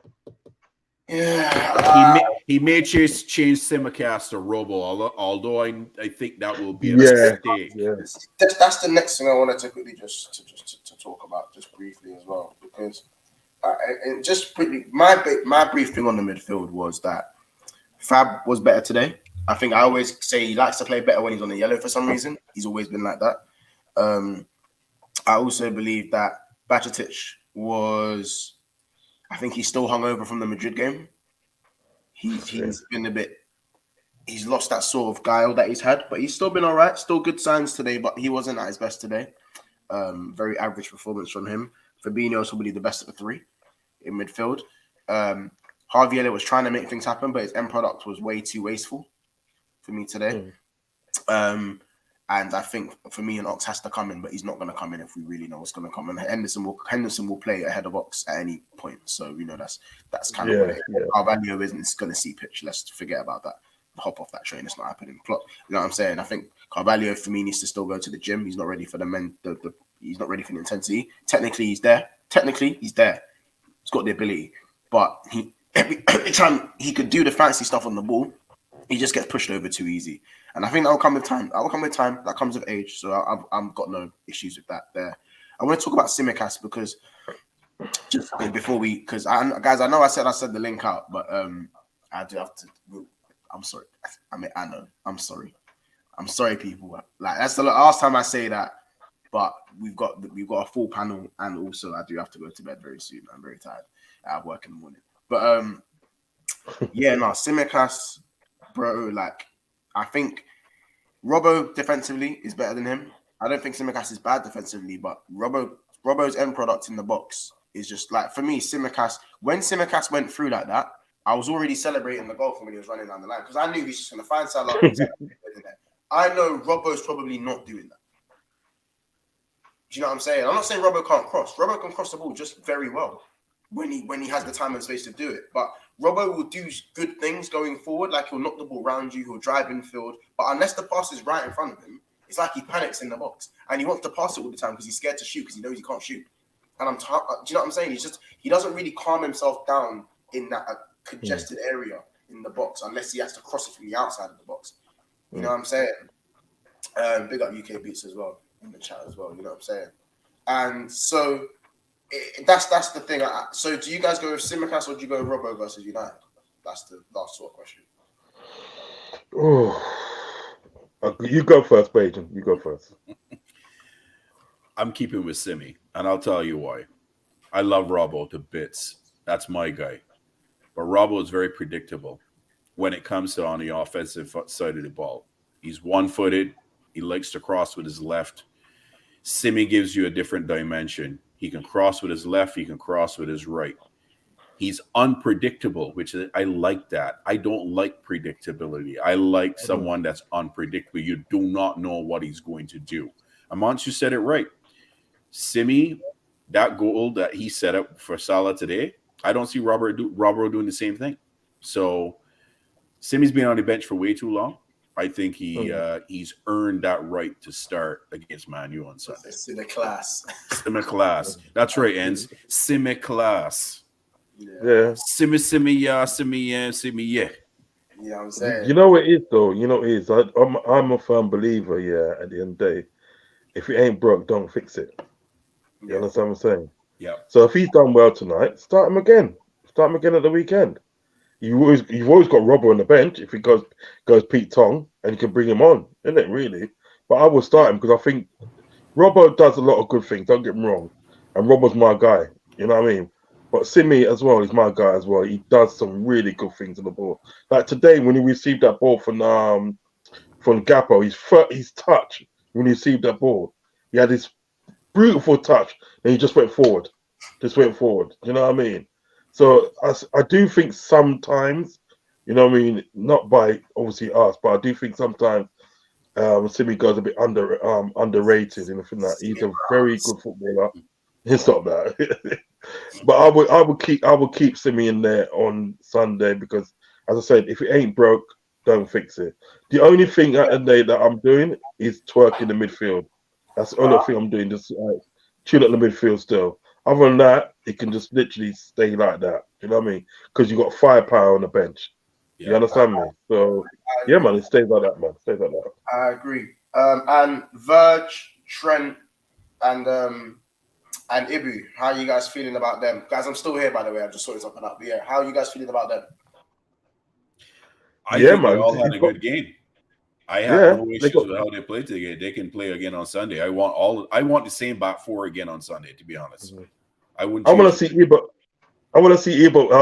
Yeah. He may change Simicast to Robo, although I think that will be a mistake. Yeah. That's the next thing I wanted to quickly just to talk about just briefly as well, because just quickly, my brief thing on the midfield was that Fab was better today. I think I always say he likes to play better when he's on the yellow for some reason. He's always been like that. I also believe that Bajcetic was, I think he's still hungover from the Madrid game. He's been he's lost that sort of guile that he's had, but he's still been all right. Still good signs today, but he wasn't at his best today. Very average performance from him. Fabinho was probably the best of the three in midfield. Harvey Elliott was trying to make things happen, but his end product was way too wasteful for me today. And I think for me, an Ox has to come in, but he's not going to come in if we really know what's going to come in. Henderson will play ahead of Ox at any point. So, you know, that's kind of what it is. Carvalho isn't going to see pitch. Let's forget about that. Hop off that train. It's not happening. You know what I'm saying? I think Carvalho, for me, needs to still go to the gym. He's not ready for he's not ready for the intensity. Technically, he's there. He's got the ability. But every time he could do the fancy stuff on the ball, he just gets pushed over too easy. And I think that will come with time. That comes with age. So I've got no issues with that there. I want to talk about Simicast because just before because I know I said the link out, but I do have to. I'm sorry. I know. I'm sorry. I'm sorry, people. Like that's the last time I say that. But we've got a full panel, and also I do have to go to bed very soon. I'm very tired. I have work in the morning. But Simicast, bro. Like I think Robbo defensively is better than him. I don't think Simicast is bad defensively, but Robbo's end product in the box is just like, for me, Simicast, when Simicast went through like that, I was already celebrating the goal when he was running down the line because I knew he's just going to find Salah. And I know Robbo's probably not doing that. Do you know what I'm saying? I'm not saying Robbo can't cross. Robbo can cross the ball just very well when he has the time and space to do it. But Robbo will do good things going forward, like he'll knock the ball around you, he'll drive infield. But unless the pass is right in front of him, it's like he panics in the box and he wants to pass it all the time because he's scared to shoot because he knows he can't shoot. And do you know what I'm saying? He doesn't really calm himself down in that congested area in the box unless he has to cross it from the outside of the box. You know what I'm saying? Big up UK Beats as well in the chat as well. You know what I'm saying? And so that's the thing. So do you guys go with Simicast or do you go with Robbo versus United? That's the last sort of question. Oh, you go first, Bajan. You go first. I'm keeping with Simi, and I'll tell you why. I love Robbo to bits. That's my guy. But Robbo is very predictable when it comes to on the offensive side of the ball. He's one-footed. He likes to cross with his left. Simi gives you a different dimension. He can cross with his left. He can cross with his right. He's unpredictable, which I like that. I don't like predictability. I like someone that's unpredictable. You do not know what he's going to do. Amansu said it right. Simi, that goal that he set up for Salah today, I don't see Robbo doing the same thing. So Simi's been on the bench for way too long. I think he's earned that right to start against Man U on Sunday. Simiclass. Simiclass. That's right, Enz. Simiclass. Yeah. Simi, yeah. Yeah, I'm saying. You know what it is, though? You know what it is? I'm a firm believer, yeah, at the end of the day, if it ain't broke, don't fix it. You understand what I'm saying? Yeah. So if he's done well tonight, start him again. Start him again at the weekend. You've always got Robbo on the bench if he goes Pete Tong and you can bring him on, isn't it, really? But I will start him because I think Robbo does a lot of good things, don't get me wrong. And Robbo's my guy, you know what I mean? But Simi as well is my guy as well. He does some really good things on the ball. Like today when he received that ball from Gappo, his touch when he received that ball, he had this beautiful touch and he just went forward. You know what I mean? So I do think sometimes, you know what I mean, not by obviously us, but I do think sometimes Simi goes a bit underrated in the thing that he's a very good footballer. It's not that. But I would keep Simi in there on Sunday because, as I said, if it ain't broke, don't fix it. The only thing at the day that I'm doing is twerk in the midfield. That's the only thing I'm doing. Just tune up the midfield still. Other than that, it can just literally stay like that. You know what I mean? Because you got firepower on the bench. You understand me? So yeah, man, it stays like that, man. Stays like that. I agree. And Virg, Trent, and Ibu, how are you guys feeling about them? Guys, I'm still here, by the way. I'm just sorting something out. But yeah, how are you guys feeling about them? I think they all had a good game. I have no issues with how they played today. They can play again on Sunday. I want the same back four again on Sunday, to be honest. I want to see Ibu. I want to see Ibu.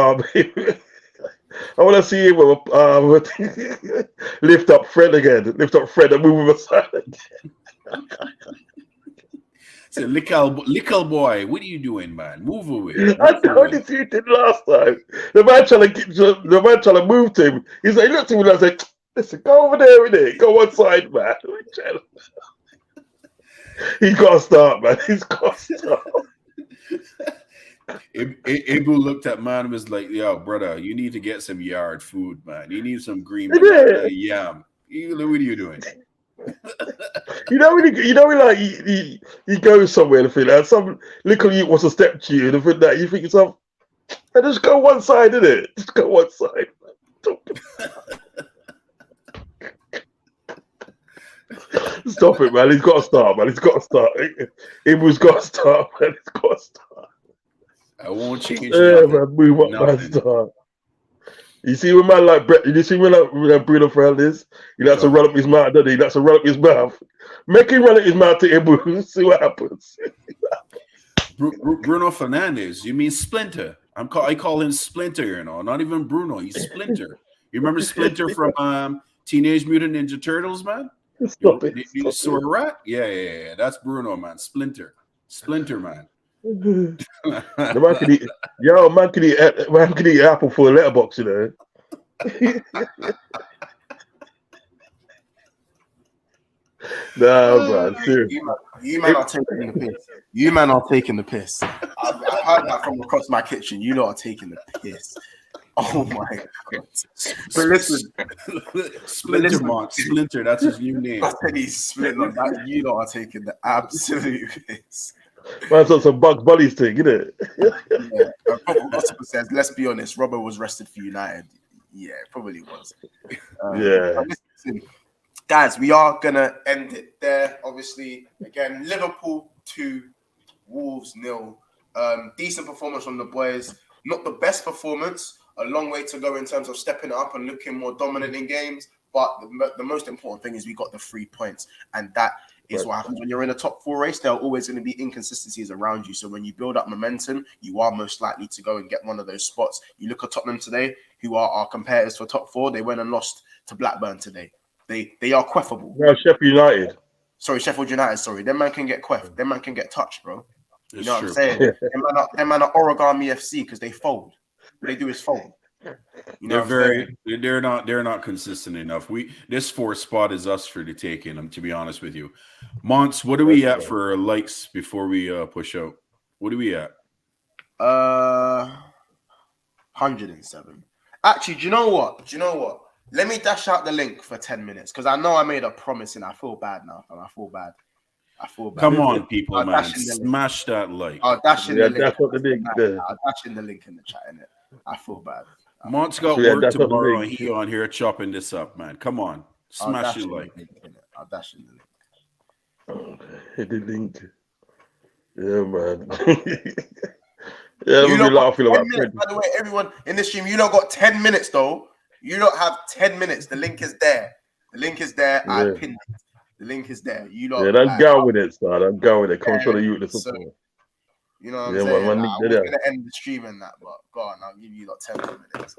I want to see Ibu lift up Fred again. Lift up Fred and move him aside again. Say, little boy, what are you doing, man? Move away. I only see it did last time. The man trying to move to him. He's like, he looked at me and I was like, listen, go over there, innit? Go one side, man. He's got to start, man. He's got to start. Ibu looked at man and was like, yo, brother, you need to get some yard food, man. You need some green yam. What are you doing? You know when he goes somewhere and feel like some little youth wants to step to you and think that you think yourself, hey, just go one side, innit? Just go one side, man. Stop it, man. He's got to start, man. He's got to start. Ibu's got to start, man. He's got to start. I won't change. Yeah, man. Move up, man. Start. You see when man like Brett, you see when Bruno Fernandes, he likes to run up his mouth, doesn't he? He likes to run up his mouth. Make him run up his mouth to Ibu. See what happens. Bruno Fernandes, you mean Splinter? I call him Splinter, you know, not even Bruno. He's Splinter. You remember Splinter from Teenage Mutant Ninja Turtles, man? Stop it. You saw a rat? Yeah. That's Bruno, man. Splinter, man. The man can eat, man can eat apple for a letterbox, you know. No, man, seriously. You man are taking the piss. You man are taking the piss. I've heard that from across my kitchen. You lot are taking the piss. Oh my god! But listen, Splinter, that's his new name. I said he's Splinter. That you lot are taking the absolute piss. Man's on some Bugs Bunny thing, isn't it? Yeah. Gospel says, let's be honest, Robert was rested for United. Yeah, it probably was. Yeah. Listen, guys, we are gonna end it there. Obviously, again, Liverpool 2, Wolves 0. Decent performance from the boys. Not the best performance. A long way to go in terms of stepping up and looking more dominant in games. But the most important thing is we got the 3 points, and that is what happens when you're in a top 4 race. There are always going to be inconsistencies around you. So when you build up momentum, you are most likely to go and get one of those spots. You look at Tottenham today, who are our competitors for top 4. They went and lost to Blackburn today. They are queffable. No, Sheffield United. Sorry, Sheffield United. Sorry, them man can get queffed. Them man can get touched, bro. You know what I'm true. saying? them man are Origami FC because they fold. What they do is fold. You know they're not consistent enough. This 4th spot is us for the taking them, to be honest with you. Monts, what are we at for likes before we push out? What are we at? 107. Actually, do you know what? Let me dash out the link for 10 minutes because I know I made a promise and I feel bad now. And I feel bad. Come on, people, man. Smash that like. I'll dash in the link. That's what the link does. I'll dash in the link in the chat, innit? I feel bad. Mont's got work tomorrow and he on here chopping this up, man. Come on. Smash it like. I'll dash in the link. Hit the link. Yeah, man. Yeah, we'll be laughing about minutes, by the way, everyone in this stream, you don't got 10 minutes though. You don't have 10 minutes. The link is there. Yeah. I pinned it. The link is there. You know. Yeah, don't go with it, son. Don't go with it. Come show the youth the support. You know what I'm saying? I was going to end the stream and that, but go on, I'll give you 10 minutes.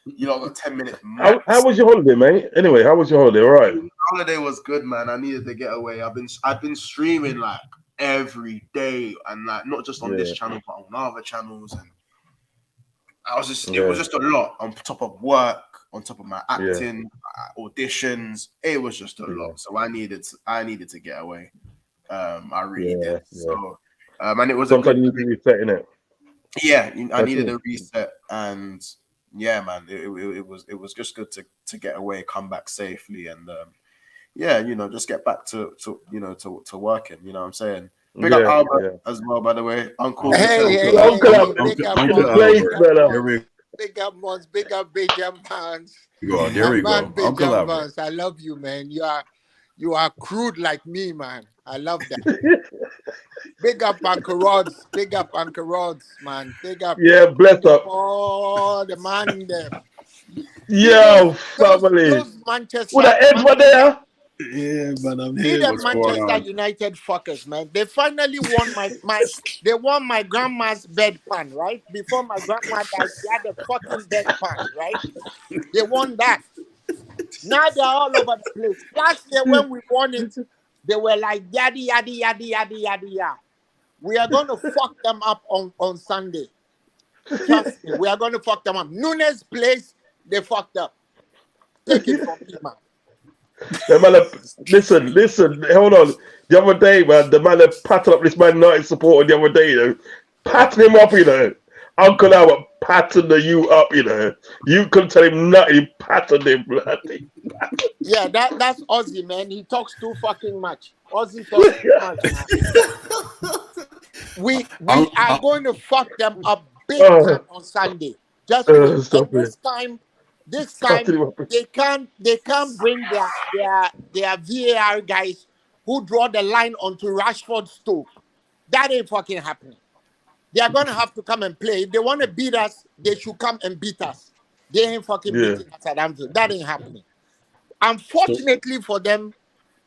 You got 10 minutes. How was your holiday, mate? Anyway, how was your holiday? All right. Holiday was good, man. I needed to get away. I've been streaming like every day and like not just on this channel, but on other channels. And it was just a lot on top of work, on top of my acting, auditions. It was just a lot. So I needed to get away. I really did. So. And it was sometimes you need to reset, innit? Yeah, I needed a reset, and yeah, man, it was just good to get away, come back safely, and just get back to working. You know what I'm saying? Big up Albert as well, by the way. Uncle. Uncle. Big up Mons, big up Mons. There we go. Uncle Albert. I love you, man. You are crude like me, man. I love that. Big up Uncle Rods. Big up Uncle Rods, man. Big up. Yeah, bless up. Oh, the man them. Yo, family. Those Manchester. With the Edward there. Yeah, man, I'm See here. the Manchester United fuckers, man. They finally won they won my grandma's bedpan, right? Before my grandma died, she had a fucking bedpan, right? They won that. Now they're all over the place. Last year when we won it, they were like yaddy. We are going to fuck them up on Sunday. Trust me, we are going to fuck them up. Nunes place, they fucked up. Take it from me, man. The man, listen, hold on. The other day, man, the man that patted up this Man United supporter the other day, you know, patting him up, you know. Uncle Albert patting you up, you know. You couldn't tell him nothing, he patted him, bloody. Yeah, that's Ozzy, man. He talks too fucking much. Ozzy talks too much, man. We are going to fuck them up big time on Sunday. Just this time they can't bring their VAR guys who draw the line onto Rashford's Stoke. That ain't fucking happening. They are gonna have to come and play. If they want to beat us, they should come and beat us. They ain't fucking beating us at Anfield. That ain't happening. Unfortunately for them,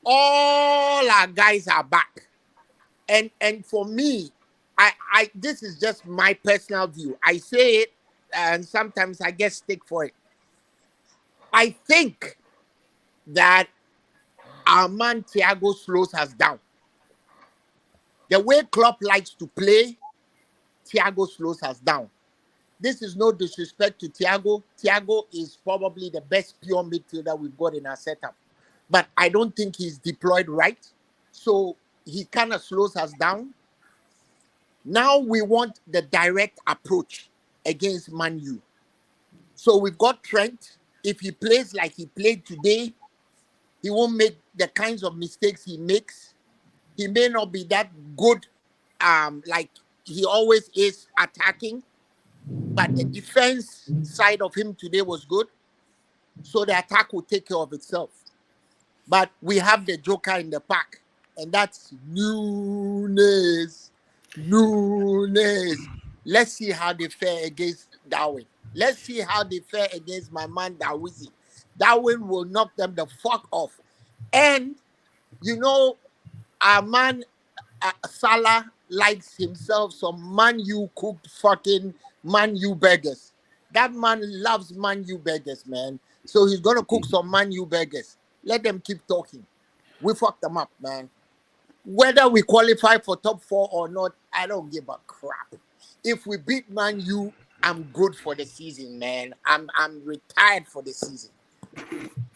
all our guys are back. And for me, I this is just my personal view. I say it and sometimes I get stick for it. I think that our man Thiago slows us down. The way Klopp likes to play, Thiago slows us down. This is no disrespect to Thiago. Thiago is probably the best pure midfielder we've got in our setup. But I don't think he's deployed right. So he kind of slows us down. Now we want the direct approach against Man U. So we've got Trent. If he plays like he played today, he won't make the kinds of mistakes he makes. He may not be that good like he always is attacking, but the defense side of him today was good. So the attack will take care of itself. But we have the joker in the pack, and that's Nunes. Let's see how they fare against Darwin. Let's see how they fare against my man Dawizi. Darwin will knock them the fuck off. And, you know, our man Salah likes himself some Man U cooked fucking Man U burgers. That man loves Man U burgers, man. So he's going to cook some Man U burgers. Let them keep talking. We fucked them up, man. Whether we qualify for top 4 or not, I don't give a crap. If we beat Man U, I'm good for the season, man. I'm retired for the season.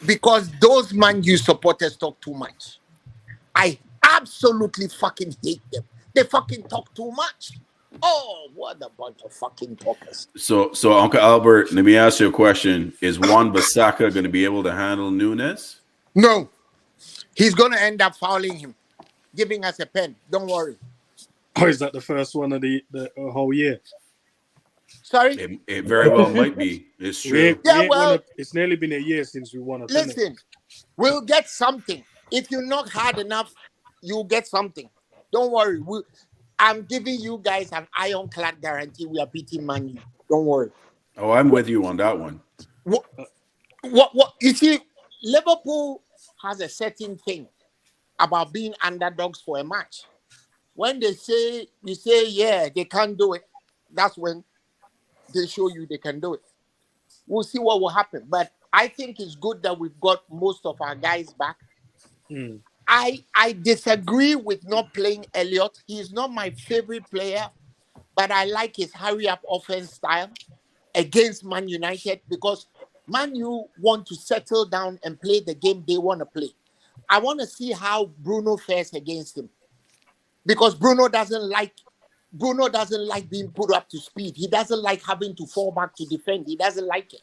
Because those Man U supporters talk too much. I absolutely fucking hate them. They fucking talk too much. Oh, what a bunch of fucking talkers. So Uncle Albert, let me ask you a question. Is Wan-Bissaka going to be able to handle Nunes? No. He's going to end up fouling him, giving us a pen. Don't worry. Oh, is that the first one of the whole year? Sorry? It very well might be. It's true. It's nearly been a year since we won a pen. Listen, we'll get something. If you knock hard enough, you'll get something. Don't worry. I'm giving you guys an ironclad guarantee we are beating Man U. Don't worry. Oh, I'm with you on that one. What? You see, Liverpool has a certain thing about being underdogs for a match. When we say, yeah, they can't do it, that's when they show you they can do it. We'll see what will happen. But I think it's good that we've got most of our guys back. I disagree with not playing Elliott. He's not my favorite player, but I like his hurry-up offense style against Man United because Man U want to settle down and play the game they want to play. I want to see how Bruno fares against him because Bruno doesn't like being put up to speed. He doesn't like having to fall back to defend. He doesn't like it.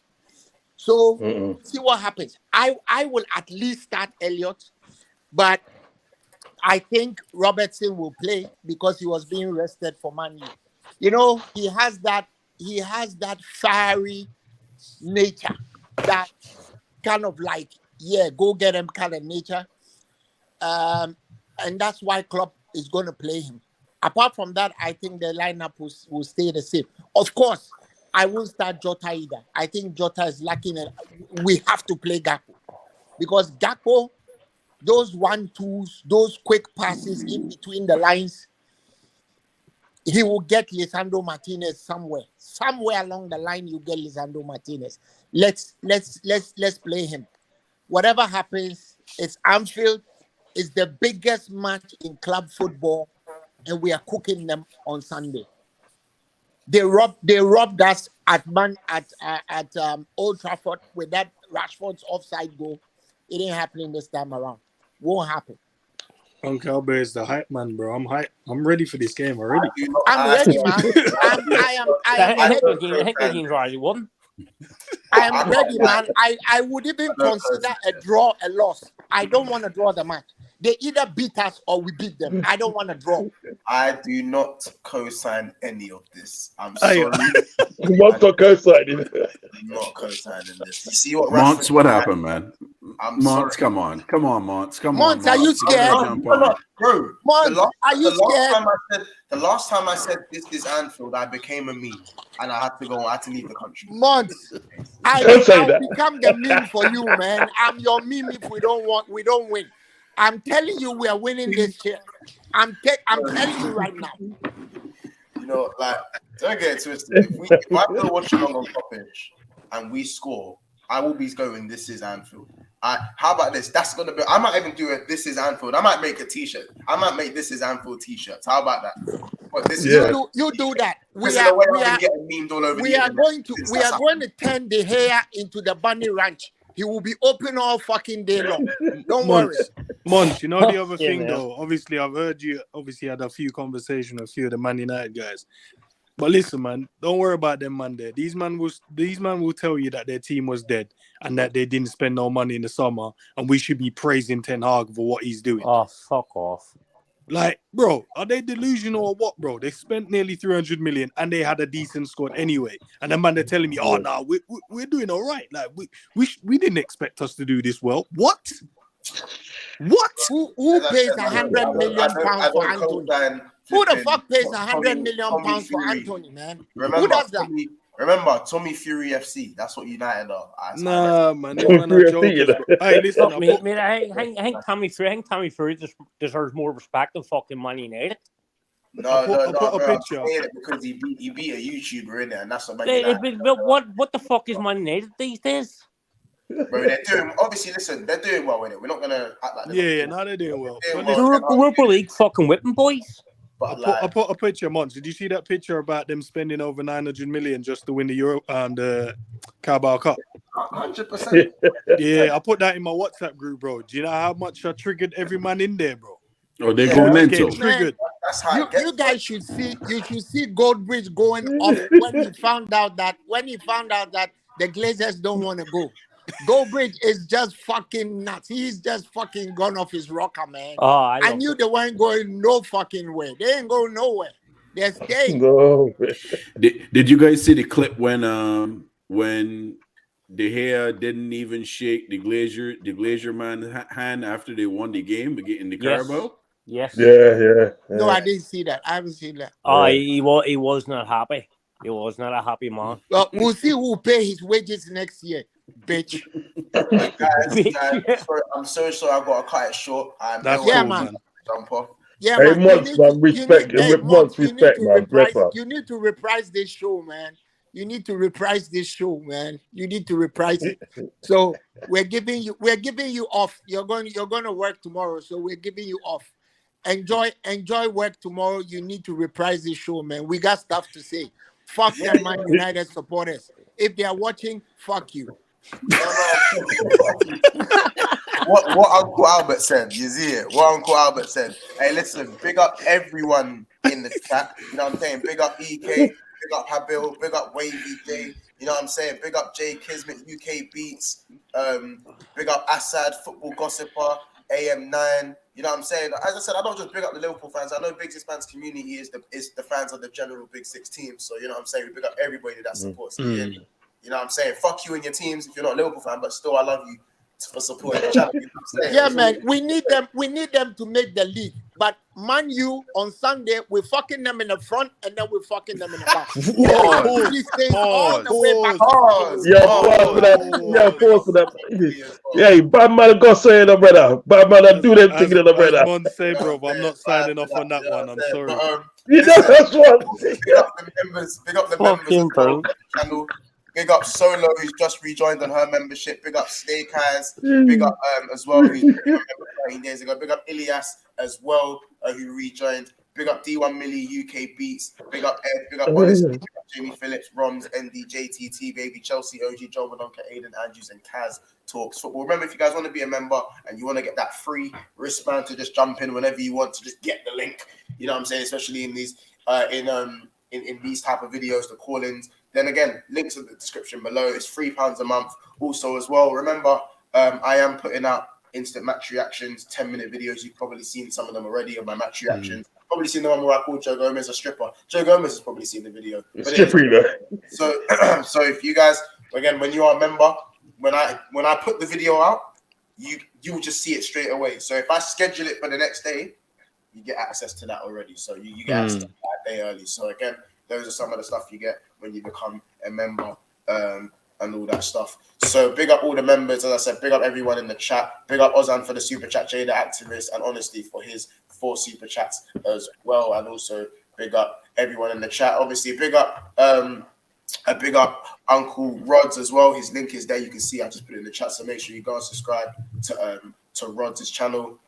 So see what happens. I will at least start Elliott, but I think Robertson will play because he was being rested for Man U. You know, he has that fiery nature, that kind of like, yeah, go get him kind of nature. And that's why Klopp is going to play him. Apart from that, I think the lineup will stay the same. Of course, I won't start Jota either. I think Jota is lacking. We have to play Gakpo because Gakpo, those 1-2s, those quick passes in between the lines, he will get Lisandro Martinez somewhere along the line. You get Lisandro Martinez. Let's play him. Whatever happens, it's Anfield. It's the biggest match in club football, and we are cooking them on Sunday. They robbed us at Old Trafford with that Rashford's offside goal. It ain't happening this time around. Won't happen. Uncle Albert is the hype man, bro. I'm hype. I'm ready for this game already. I'm ready, man. I am ready, man. I would even consider a draw a loss. I don't want to draw the match. They either beat us or we beat them. I don't want to draw. I do not co-sign any of this. I'm sorry. You must not co-sign it. I'm not co-signing this. You see what Monts, what happened, man? Monts, sorry. come on, Monts. Monts, are you scared? Bro, Monts, are you scared? The last time I said this is Anfield, I became a meme and I had to leave the country. Monts, I'll become the meme for you, man. I'm your meme if we don't win. I'm telling you, we are winning this shit. I'm telling you right now. You know, like, don't get it twisted. If I go watch along on Toppage and we score, I will be going, this is Anfield. How about this? That's gonna be. I might even do a "This is Anfield." I might make a T-shirt. I might make "This is Anfield" T-shirts. How about that? But this is You do that. We are getting memed all over. We are going to turn the hair into the bunny ranch. He will be open all fucking day long. Don't worry. Monch, you know the other thing though. Obviously, I've heard you. Obviously, had a few conversations with a few of the Man United guys. But listen, man, don't worry about them, man. There, these man will tell you that their team was dead and that they didn't spend no money in the summer, and we should be praising Ten Hag for what he's doing. Oh, fuck off! Like, bro, are they delusional or what, bro? They spent nearly 300 million and they had a decent squad anyway. And the man they're telling me, oh no, we're doing all right. Like we didn't expect us to do this well. What? Who pays 100 million pounds for Anthony? Who the fuck pays 100 million pounds for Anthony, man? Who does that? Remember, Tommy Fury FC. That's what United are. Nah, man, these men are jokers, bro. Hey, listen, I think Tommy Fury deserves more respect than fucking Man United. No, put a picture. I'm saying it because he beat a YouTuber in it, and that's what Man United. What the fuck is Man United these days? Bro, they're doing. Obviously, listen, they're doing well in it. We're not gonna act like they're doing well. Europa League fucking whipping boys. But I put a picture, Mons. Did you see that picture about them spending over 900 million just to win the Euro and the Carabao Cup? 100%. Yeah, I put that in my WhatsApp group, bro. Do you know how much I triggered every man in there, bro? Oh, they go mental. Triggered. That's how you guys should see. You should see Goldbridge going off when he found out that the Glazers don't want to go. Goldbridge is just fucking nuts. He's just fucking gone off his rocker, man. I knew they weren't going no fucking way. They ain't going nowhere. They're staying. No. Did you guys see the clip when De Gea didn't even shake the Glazier man's hand after they won the game in the Carabao? Yes. Yeah. No, I didn't see that. I haven't seen that. He was not happy. He was not a happy man. Well, we'll see who pay his wages next year, bitch. Guys, I'm so sorry. I got to cut it short. That's yeah, cool, man. Jump off. Yeah, Hey, man. Months, man, respect. Months, respect, man. Bless up. You need to reprise this show, man. You need to reprise this show, man. You need to reprise it. So we're giving you off. You're going to work tomorrow, so we're giving you off. Enjoy work tomorrow. You need to reprise this show, man. We got stuff to say. Fuck them, Man United supporters. If they are watching, fuck you. What Uncle Albert said, you see it? What Uncle Albert said. Hey, listen, big up everyone in the chat. You know what I'm saying? Big up EK, big up Habil, big up Wavy J. You know what I'm saying? Big up Jay Kismet, UK Beats. Big up Assad, Football Gossiper, AM9. You know what I'm saying? As I said, I don't just big up the Liverpool fans. I know Big Six fans community is the fans of the general Big Six team. So, you know what I'm saying? We big up everybody that supports. You know what I'm saying? Fuck you and your teams if you're not a Liverpool fan, but still I love you for supporting the channel. You know what I'm saying? Yeah, man. We need them to make the league. But Man U on Sunday, we're fucking them in the front and then we're fucking them in the back. All the way back. Pause for that. Yeah, bad man got say in the brother. Bad man do them thing in the brother. Mon say, bro, I'm not signing off on that one. I'm sorry. That's what. Big up the members. Big up the members of the channel. Big up Solo, who's just rejoined on her membership. Big up Snake Eyes. Big up as well, who's been a member 13 days ago. Big up Ilias as well, who rejoined. Big up D1 Millie, UK Beats. Big up Ed. Big up Honestly. Big up Jamie Phillips, Roms, ND, JTT, Baby, Chelsea, OG, Joe Madonka, Aiden Andrews, and Kaz Talks Football. Remember, if you guys want to be a member and you want to get that free wristband to just jump in whenever you want to just get the link, you know what I'm saying? Especially in these in these type of videos, the call-ins. Then again, links in the description below. It's £3 a month. Also, as well, remember, I am putting out instant match reactions, 10-minute videos. You've probably seen some of them already of my match reactions. Probably seen the one where I called Joe Gomez a stripper. Joe Gomez has probably seen the video. So if you guys, again, when you are a member, when I put the video out, you will just see it straight away. So if I schedule it for the next day, you get access to that already. So you get access to that day early. So again, those are some of the stuff you get when you become a member and all that stuff. So big up all the members. As I said, big up everyone in the chat. Big up Ozan for the super chat, Jay the activist, and Honesty for his 4 super chats as well. And also big up everyone in the chat. Obviously, big up A big up Uncle Rods as well. His link is there. You can see. I just put it in the chat. So make sure you go and subscribe to Rods' channel.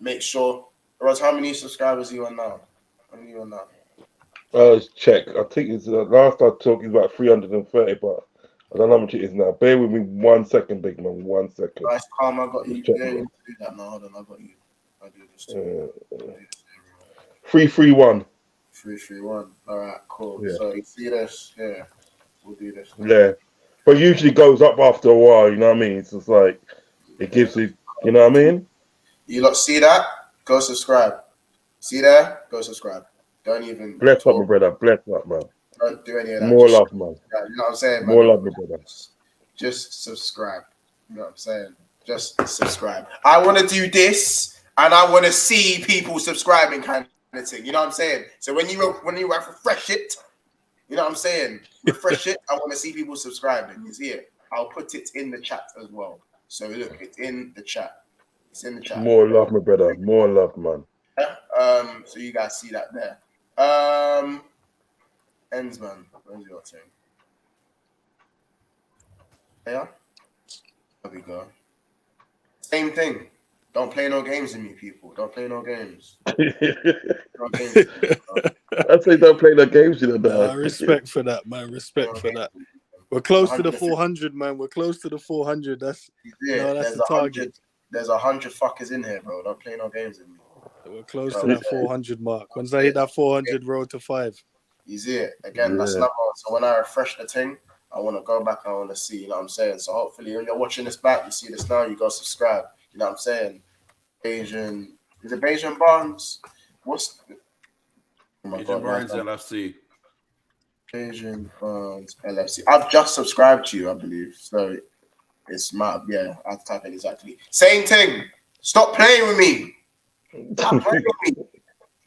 Make sure. Rods, how many subscribers are you on now? How many are you on now? Let's check. I think it's last I talked is about 330, but I don't know how much it is now. Bear with me 1 second, big man. 1 second. Nice, calm. I got you. Check Yeah, it. you need to do that now. Hold on, I got you. I'll do this too. 331. 331. All right, cool. Yeah. So you see this? Yeah, we'll do this. Yeah, but usually goes up after a while. You know what I mean? It's just like it gives you. You know what I mean? You lot see that? Go subscribe. See there? Go subscribe. Don't even Bless up, talk. my brother. Bless up, man. Don't do any of that. More Just love, man. you know what I'm saying, man? More love, my brother. Just subscribe. You know what I'm saying? Just subscribe. I want to do this, and I want to see people subscribing, kind of thing. You know what I'm saying? So when you refresh it, you know what I'm saying? Refresh it. I want to see people subscribing. You see it? I'll put it in the chat as well. So look, it's in the chat. It's in the chat. More love, my brother. More love, man. So you guys see that there. Ends, man. Where's your thing? Yeah. There we go. Same thing. Don't play no games with me, people. Don't play no games. I say don't play no games, you know. Respect for that, man. Respect for that. We're close to the 400, man. We're close to the 400. That's the target. There's 100 fuckers in here, bro. Don't play no games with me. We're close to that 400 mark. Once I hit that 400 road to 5. You see it? Again, that's another one. So when I refresh the thing, I want to go back and I want to see, you know what I'm saying? So hopefully when you're watching this back, you see this now, you go subscribe. You know what I'm saying? Is it Bayesian Barnes? What's Bayesian Barnes LFC. Bayesian Barnes LFC. I've just subscribed to you, I believe. So it's I'll type it exactly. Same thing. Stop playing with me. Stop playing with me.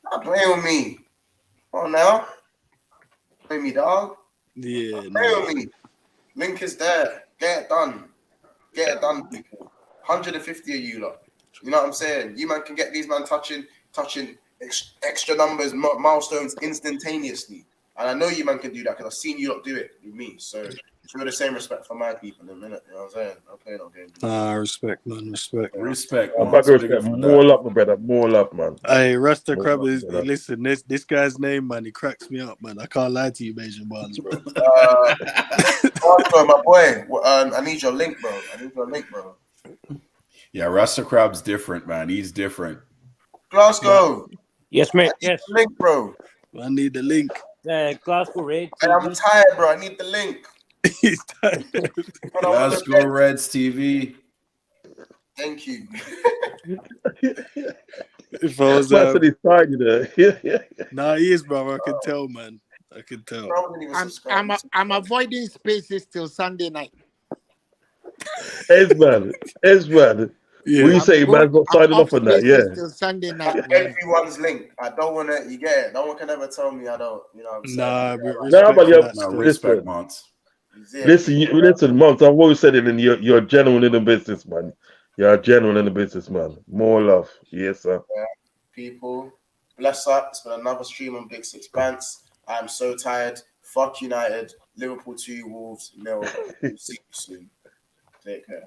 Stop playing with me. Come on now. Play me, dog. Yeah. Play with me. Link is there. Get it done. Get it done, people. 150 of you lot. You know what I'm saying? You man can get these man touching extra numbers, milestones instantaneously. And I know you man can do that because I've seen you lot do it with me. So show the same respect for my people in a minute. You know what I'm saying? I'm playing no games. Respect, man. Respect. Respect. I'm about to respect. More love, my brother. More love, man. Hey, Rasta Crab is listen. This guy's name, man. He cracks me up, man. I can't lie to you, Bayesian Barnes, bro. My boy. I need your link, bro. Yeah, Rasta Crab's different, man. He's different. Glasgow. Yes, mate. Yes. Link, bro. I need the link. Glasgow Red. And I'm tired, bro. I need the link. He's tired. Glasgow Reds TV. Thank you. If I was tired, you know. Nah, he is, bro. I can tell, man. I can tell. I'm avoiding spaces till Sunday night. Esman. Yeah. What you say, man's not signing off on that? Yeah. Till Sunday night. Everyone's linked. I don't want to. You get it. No one can ever tell me I don't. You know what I'm saying? Respect, Mons. Listen, Mons. I've always said it. You're genuine in the business, man. You're genuine in the business, man. More love, yes, sir. Yeah. People, bless up. It's been another stream on Big Six Pants. I'm so tired. Fuck United. Liverpool 2, Wolves 0. See you soon. Take care.